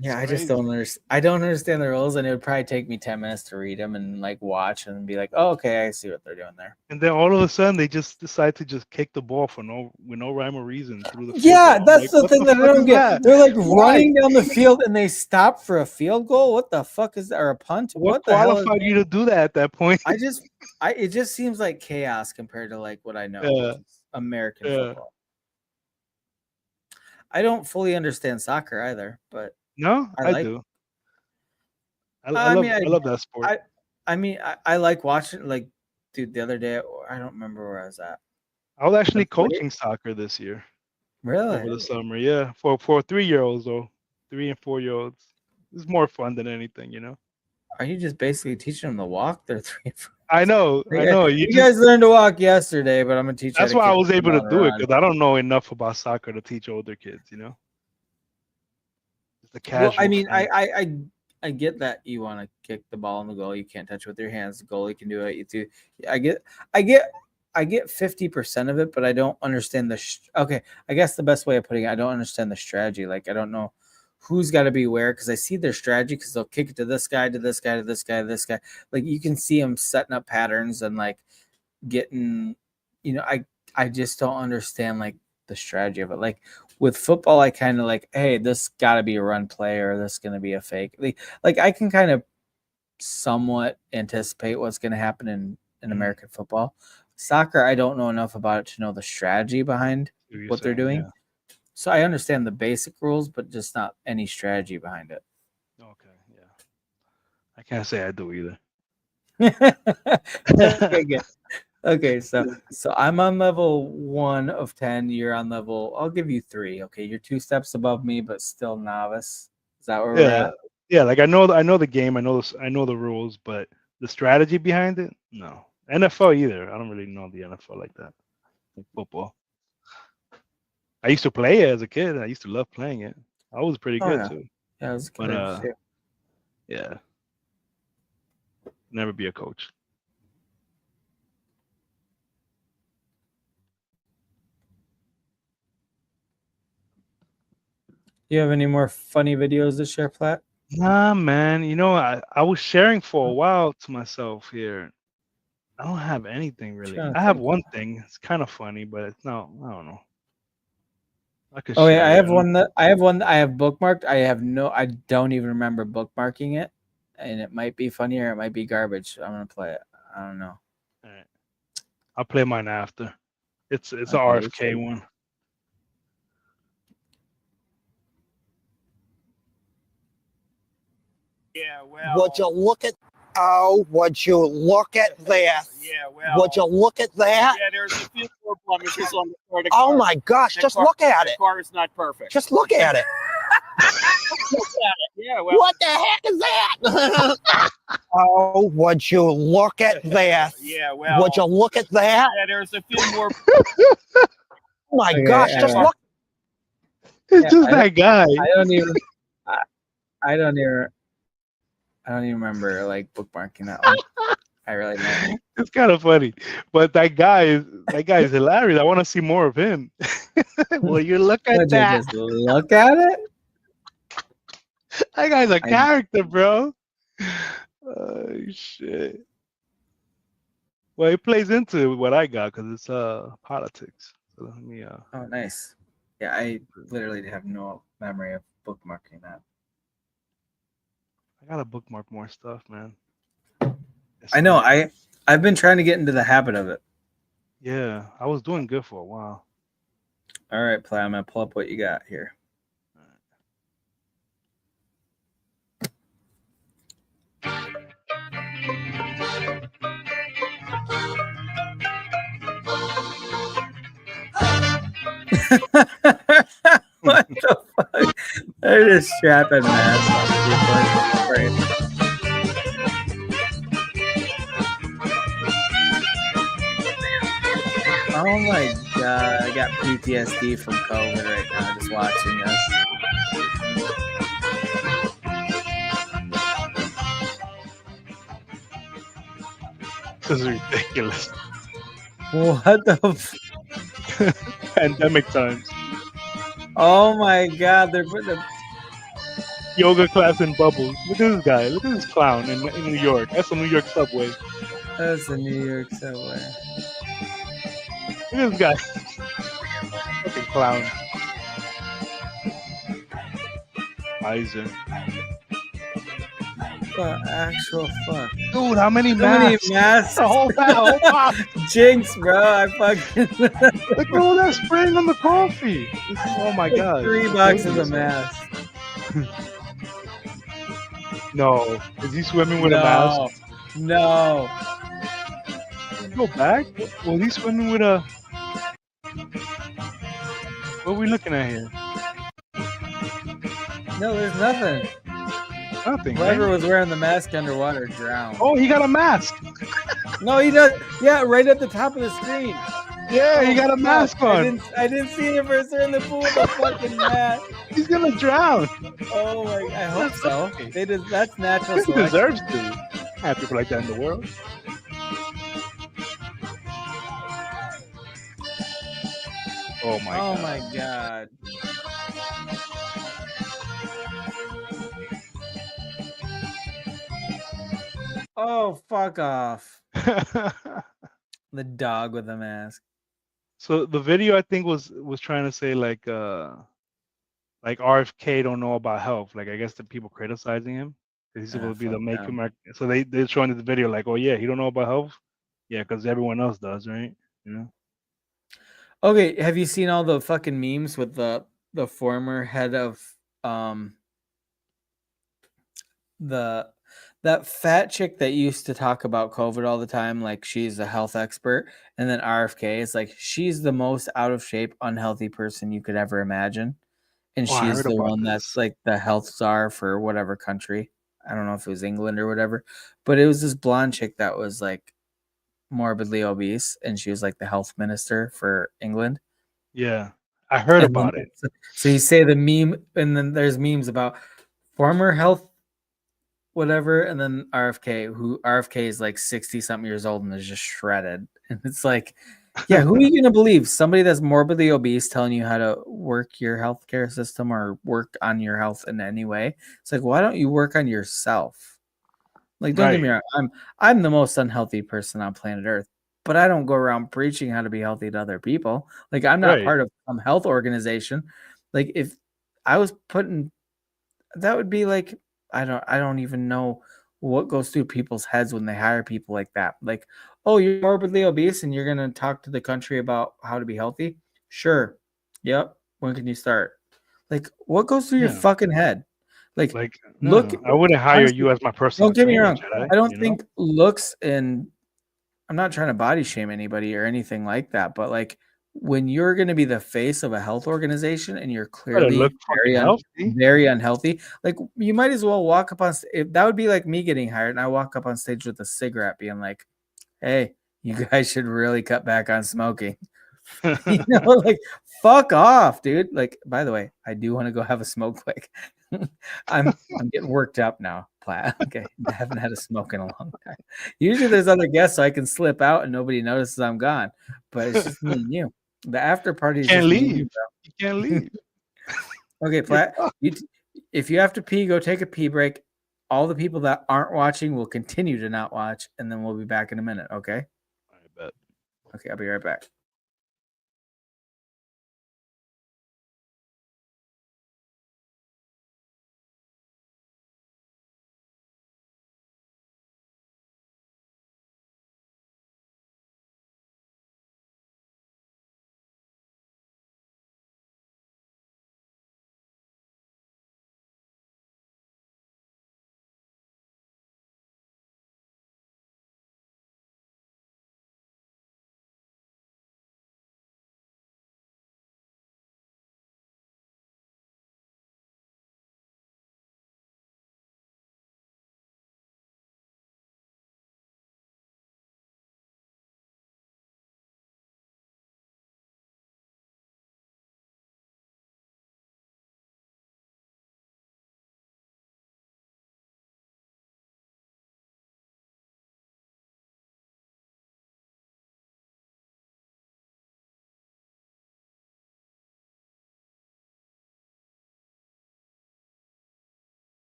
Yeah, It's I just crazy. don't understand. I don't understand the rules, and it would probably take me 10 minutes to read them and like watch and be like, oh okay, I see what they're doing there. And then all of a sudden they just decide to just kick the ball for with no rhyme or reason through the field Yeah, goal. that's Like, the what thing that I fuck don't is get. that? They're like Why? running down the field and they stop for a field goal. What the fuck is that? Or a punt? What the hell is qualified you to do that at that point? it just seems like chaos compared to like what I know, Yeah. which is American Yeah. football. I don't fully understand soccer either, but No, I I like- do. I I love mean, I love that sport. I like watching. Like, dude, the other day I don't remember where I was at. I was actually the play- coaching soccer this year Really? over the summer. Yeah, for 3-year-olds though, 3 and 4-year-olds. It's more fun than anything, you know. Are you just basically teaching them to walk? They're 3 and 4. I know. You guys learned to walk yesterday, but I'm gonna teach you. That's how to why I kick was the able ball to and do it run. because I don't know enough about soccer to teach older kids, you know. It's the Well, casual. I mean, fan. I get that you want to kick the ball in the goal. You can't touch it with your hands. The goalie can do it. You too. I get 50% of it, but I don't understand okay, I guess the best way of putting it, I don't understand the strategy. Like I don't know who's got to be where, because I see their strategy, because they'll kick it to this guy, to this guy, to this guy, to this guy. Like you can see them setting up patterns and like getting, I just don't understand like the strategy of it. Like with football, I kind of like, hey, this got to be a run play or this going to be a fake. Like I can kind of somewhat anticipate what's going to happen in American football. Soccer, I don't know enough about it to know the strategy behind what they're doing. Yeah. So I understand the basic rules, but just not any strategy behind it. Okay, yeah. I can't say I do either. Okay, good. Okay, so I'm on level 1 of 10. You're on level, I'll give you 3. Okay, you're 2 steps above me, but still novice. Is that where we're Yeah, at? yeah. Like I know the game. I know the rules, but the strategy behind it, no. NFL either. I don't really know the NFL like that. Like football. I used to play it as a kid. I used to love playing it. I was pretty Oh, good yeah. too. Yeah, I was But good too. yeah. Never be a coach. You have any more funny videos to share, Platt? Nah, man. I was sharing for a while to myself here. I don't have anything really. Trying to I have think. one thing. It's kind of funny, but it's no. I don't know. I could Oh yeah, share I it. have one that I have bookmarked. I don't even remember bookmarking it, and it might be funny or it might be garbage. I'm gonna play it. I don't know. All right. I'll play mine after. It's an Okay, RFK one. Yeah, well. Would you look at? Oh, would you look at this? Yeah, well. Would you look at that? Yeah, there's a few more blemishes on the car. The Oh car- my gosh! the Just car- look at the it. car is not perfect. Just look at it. Look at it. Yeah, well. What the heck is that? Oh, would you look at this? Yeah, well. Would you look at that? Yeah, there's a few more. Oh my Okay, gosh! I Just know. look. It's Yeah, just I- that guy. I don't even. I don't even remember like bookmarking that one. I really don't. It's kind of funny, but that guy is hilarious. I want to see more of him. Will you look at Would you that? just look at it? That guy's a character, bro. Oh shit. Well, it plays into what I got because it's politics. So let me Oh, nice. Yeah, I literally have no memory of bookmarking that. I gotta bookmark more stuff, man. I know. I've been trying to get into the habit of it. Yeah, I was doing good for a while. All right, Play. I'm gonna pull up what you got here. What the fuck? They're just strapping masks on people. Oh my god, I got PTSD from COVID right now just watching this. This is ridiculous. What the Pandemic times. Oh my god, they're putting a Yoga class in bubbles. Look at this guy. Look at this clown in New York. That's a New York subway. that's the New York subway. Look at this guy. Fucking clown. Pfizer. The actual fuck. Dude, how many So many masks? masks. Whole box. Jinx, bro. I fucking Look at all that spraying on the coffee. Oh my god. 3 boxes of masks. No. Is he swimming with a mask? No. Go back? Well, he's swimming with a. What are we looking at here? No, there's nothing. Nothing. Whoever Right? was wearing the mask underwater drowned. Oh, he got a mask. No, he does. Yeah, right at the top of the screen. Yeah, he got a mask on. I didn't see him first in the pool with a fucking mask. He's gonna drown. Oh my! I hope so. That's natural He selection. deserves to. Have people like that in the world. Oh my Oh god. my god. Oh, fuck off. The dog with the mask. So the video I think was trying to say like RFK don't know about health. Like I guess the people criticizing him because he's Ah, supposed to be the fuck make them. America. So they're showing this video like, oh yeah, he don't know about health. Yeah, because everyone else does, right? You know. Okay, have you seen all the fucking memes with the former head of um the that fat chick that used to talk about COVID all the time, like she's a health expert, and then RFK is like she's the most out of shape, unhealthy person you could ever imagine, and Oh, I she's heard the about one that's this. like the health czar for whatever country. I don't know if it was England or whatever, but it was this blonde chick that was like morbidly obese, and she was like the health minister for England. Yeah, I heard And then about it. so you say the meme, and then there's memes about former health whatever, and then RFK, who RFK is like 60 something years old and is just shredded. And it's like, yeah, who are you gonna believe? Somebody that's morbidly obese telling you how to work your healthcare system or work on your health in any way? It's like, why don't you work on yourself? Like, don't get me Right. wrong, I'm the most unhealthy person on planet Earth, but I don't go around preaching how to be healthy to other people. Like, I'm not Right. part of some health organization. Like, if I was putting that would be like I don't even know what goes through people's heads when they hire people like that. Like, oh, you're morbidly obese and you're gonna talk to the country about how to be healthy? Sure. Yep. When can you start? Like, what goes through your Yeah. fucking head? Like, Like, look, no, I wouldn't hire honestly, you as my personal don't get me trainer, wrong. Jedi. I don't You know. think looks and I'm not trying to body shame anybody or anything like that, but like when you're going to be the face of a health organization and you're Gotta look clearly fucking healthy. very unhealthy, like you might as well walk up on if that would be like me getting hired and I walk up on stage with a cigarette being like, "Hey, you guys should really cut back on smoking." You know, like fuck off, dude. Like, by the way, I do want to go have a smoke quick. I'm getting worked up now, Platt. Okay. I haven't had a smoke in a long time. Usually there's other guests so I can slip out and nobody notices I'm gone. But it's just me and you. The after party is Can't just me and you, leave. You can't leave. bro. Okay, You're Platt. If you have to pee, go take a pee break. All the people that aren't watching will continue to not watch, and then we'll be back in a minute. Okay. I bet. Okay, I'll be right back.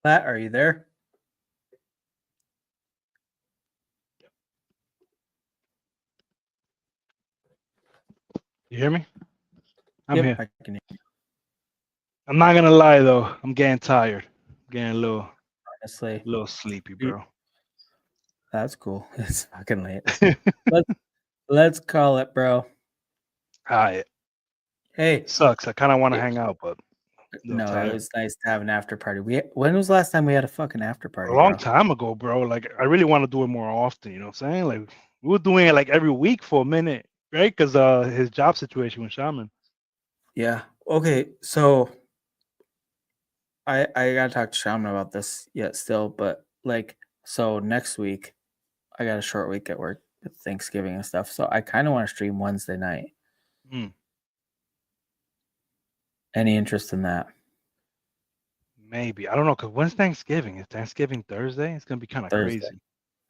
Platt, are you there? You hear me? I'm Yep, here. I can hear you. I'm not gonna lie though. I'm getting tired. I'm getting a Honestly, little sleepy, bro. that's cool. It's fucking late. Let's call it, bro. Alright. Hey, Sucks. I kind of want to hang out, but a little no, tired. it was nice to have an after party. When was the last time we had a fucking after party? A long bro? time ago, bro. Like I really want to do it more often. You know what I'm saying? Like we were doing it like every week for a minute, right? Because his job situation with Shaman. Yeah. Okay. So I gotta talk to Shaman about this yet still, but like, so next week I got a short week at work with Thanksgiving and stuff. So I kind of want to stream Wednesday night. Hmm. Any interest in that? Maybe I don't know. Cause when's Thanksgiving? Is Thanksgiving Thursday? It's gonna be kind of Thursday. crazy.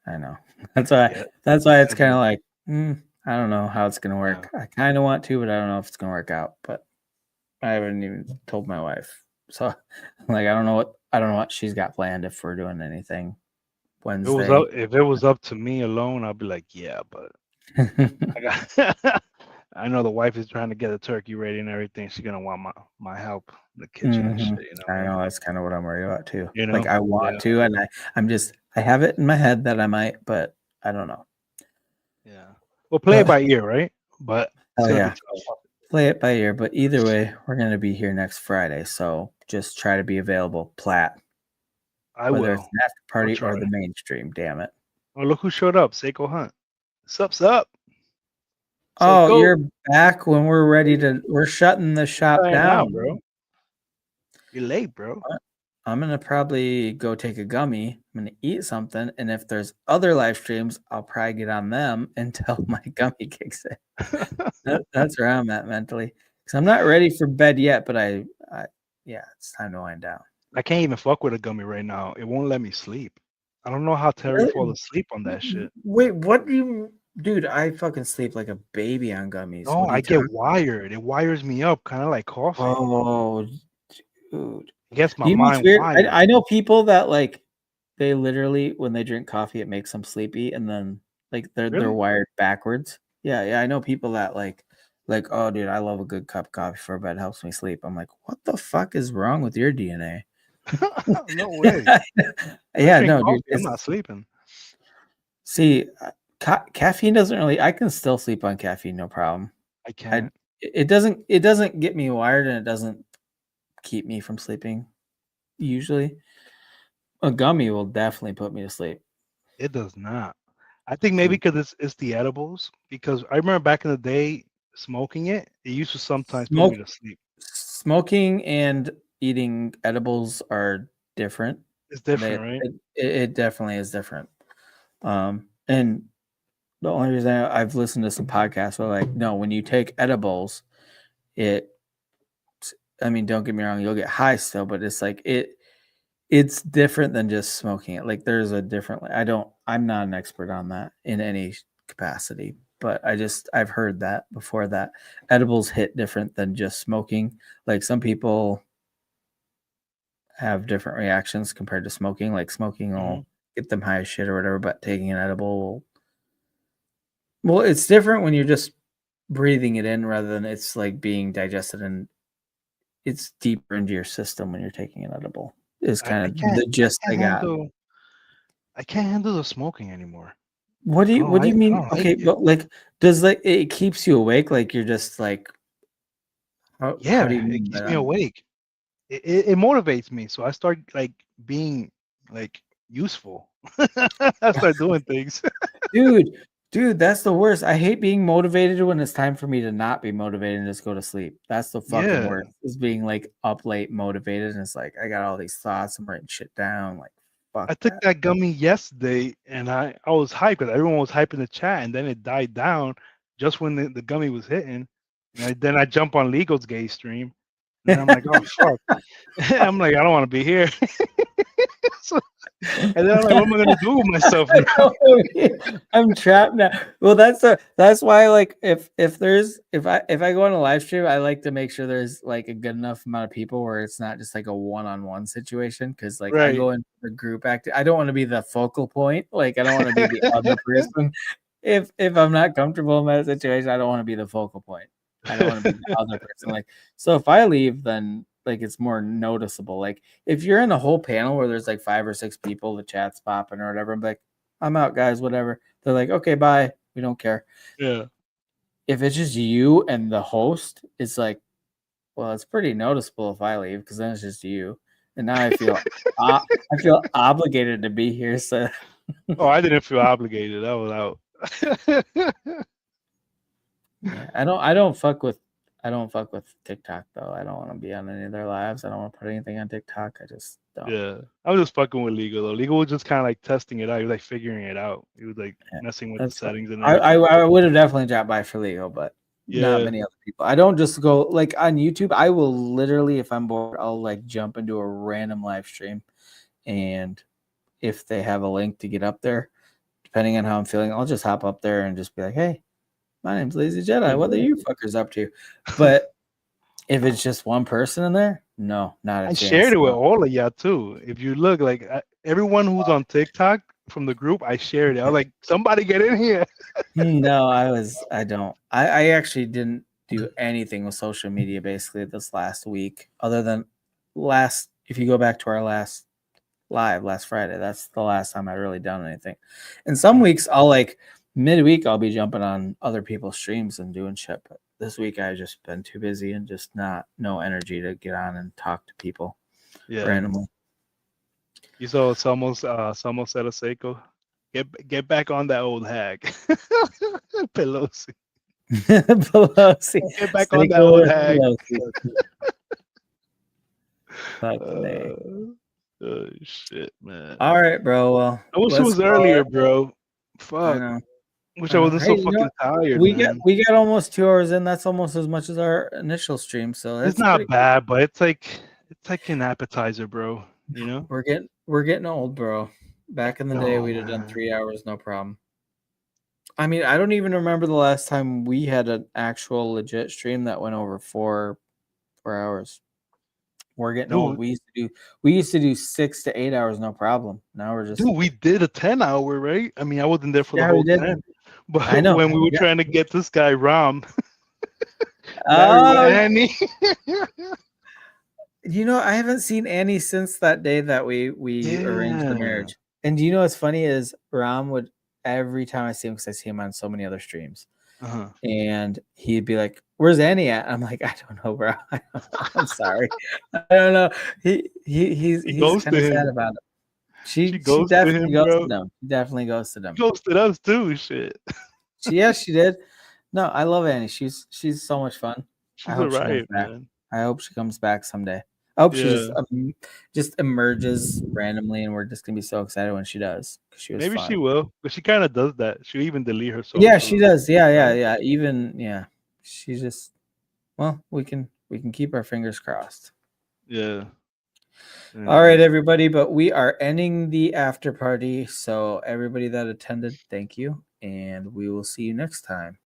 I know. That's why. Yeah. That's why it's kind of Thursday. like, I don't know how it's gonna work. I kind of want to, but I don't know if it's gonna work out. But I haven't even told my wife, so like I don't know what she's got planned if we're doing anything Wednesday. If it was up to me alone, I'd be like, yeah, but I know the wife is trying to get a turkey ready and everything. She's gonna want my help in the kitchen and shit. You know. I know that's kind of what I'm worried about too. You Like know? I want to, and I have it in my head that I might, but I don't know. Yeah. We'll play it by ear, right? But it's Oh gonna yeah, be tough. play it by ear. But either way, we're gonna be here next Friday, so just try to be available, Platt. I Whether will. it's an after party or try. the mainstream. Damn it! Oh, look who showed up. Seiko Hunt. Sup? Oh, Seiko. you're back when we're ready to. We're shutting the shop Hang down, out, bro. You're late, bro. I'm gonna probably go take a gummy. I'm gonna eat something, and if there's other live streams, I'll probably get on them until my gummy kicks in. That's where I'm at mentally, because I'm not ready for bed yet. But yeah, it's time to wind down. I can't even fuck with a gummy right now. It won't let me sleep. I don't know how Terry Really? falls asleep on that shit. Wait, what do you, dude? I fucking sleep like a baby on gummies. No, What are I you get talking- wired. It wires me up, kind of like coffee. Oh, dude. It gets my You know what's mind weird? wired. I know people that like they literally when they drink coffee it makes them sleepy and then like they're Really? wired backwards. Yeah, I know people that like oh dude, I love a good cup of coffee for bed, helps me sleep. I'm like, what the fuck is wrong with your DNA? No way. Yeah, Drink no, coffee, dude. I'm not sleeping. See, caffeine doesn't really. I can still sleep on caffeine, no problem. I can't. It doesn't get me wired and it doesn't keep me from sleeping usually. A gummy will definitely put me to sleep. It does not. I think maybe because it's the edibles. Because I remember back in the day smoking it. It used to sometimes put me to sleep. Smoking and eating edibles are different. It's different, right? It definitely is different. And the only reason I've listened to some podcasts where like, no, when you take edibles, I mean, don't get me wrong, you'll get high still, but it's like it's different than just smoking it. Like there's a different, I'm not an expert on that in any capacity, but I've heard that before that edibles hit different than just smoking. Like some people have different reactions compared to smoking. Like smoking will get them high as shit or whatever, but taking an edible well, it's different when you're just breathing it in rather than it's like being digested and it's deeper into your system when you're taking an edible. Is kind of the gist I got. I can't handle the smoking anymore. What do you mean? Okay, but like does like it keeps you awake? Like you're just like how do you mean it keeps by me that? awake. It motivates me, so I start like being like useful. I start doing things. Dude, that's the worst. I hate being motivated when it's time for me to not be motivated and just go to sleep. That's the fucking worst. Is being like up late motivated and it's like I got all these thoughts, I'm writing shit down. Like fuck. I took that gummy yesterday and I was hyped because everyone was hyping the chat, and then it died down just when the gummy was hitting. And then I jump on Legal's gay stream. And I'm like, oh fuck. I'm like, I don't want to be here. And then I'm like, what am I gonna do with myself now? I'm trapped now. Well, that's why like if I go on a live stream, I like to make sure there's like a good enough amount of people where it's not just like a one-on-one situation. Because like I Right. go into the group act, I don't want to be the focal point. Like I don't want to be the other person. If I'm not comfortable in that situation, I don't want to be the focal point. I don't want to be the other person. Like so, if I leave, then like it's more noticeable. Like if you're in a whole panel where there's like 5 or 6 people, the chat's popping or whatever, I'm like, I'm out, guys, whatever. They're like, okay, bye. We don't care. Yeah. If it's just you and the host, it's like, well, it's pretty noticeable if I leave because then it's just you. And now I feel I feel obligated to be here. So Oh, I didn't feel obligated. I was out. yeah, I don't fuck with TikTok though. I don't want to be on any of their lives. I don't want to put anything on TikTok. I just don't. Yeah, I was just fucking with Legal though. Legal was just kind of like testing it out. He was like figuring it out. He was like Yeah, messing with the that's fine. settings and I would have definitely dropped by for Lego, but not Yeah. many other people. I don't just go like on YouTube. I will literally, if I'm bored, I'll like jump into a random live stream, and if they have a link to get up there, depending on how I'm feeling, I'll just hop up there and just be like, "Hey, my name's Lazy Jedi. What are you fuckers up to?" But if it's just one person in there, no, not a I chance. shared it with No. all of y'all too. If you look, like everyone who's on TikTok from the group, I shared it. I was like, somebody get in here. No, I actually didn't do anything with social media basically this last week, other than if you go back to our last live last Friday, that's the last time I really done anything. And some weeks I'll like midweek I'll be jumping on other people's streams and doing shit, but this week I've just been too busy and just no energy to get on and talk to people randomly. You saw Samo said a Seiko. Get back on that old hag. Pelosi. Pelosi. Get back on that old hag. Oh shit, man. All right, bro. Well, I wish it was earlier, bro. Fuck. I know. Wish I wasn't so fucking tired. We man. got almost 2 hours in. That's almost as much as our initial stream. So that's It's not pretty bad, but it's like an appetizer, bro. You know? We're getting old, bro. Back in the day, Oh, we'd have done man. 3 hours, no problem. I mean, I don't even remember the last time we had an actual legit stream that went over 4 hours. We're getting old. We used to do 6 to 8 hours, no problem. Now we're just Dude, we did a 10-hour, right? I mean, I wasn't there for the Yeah, whole we did. 10. But I know. when we were Yeah. trying to get this guy Ram, Oh, Annie. you know, I haven't seen Annie since that day that we arranged the Yeah. marriage. And do you know what's funny is Ram would every time I see him, because I see him on so many other streams, Uh-huh. and he'd be like, "Where's Annie at?" I'm like, "I don't know, bro. I'm sorry, I don't know." He's ghosted kind of sad him. about it. She ghosted definitely him, ghosted bro. him. She definitely ghosted him. Ghosted us too, shit. She did. No, I love Annie. She's so much fun. She's I hope she alright, comes back. man. I hope she comes back someday. I hope she Yeah. just emerges randomly, and we're just gonna be so excited when she does. 'Cause she was Maybe fun. she will, but she kind of does that. She'll even delete her social. Yeah, she does. Yeah. Even she's just we can keep our fingers crossed. Yeah. All right, everybody, but we are ending the after party. So everybody that attended, thank you, and we will see you next time.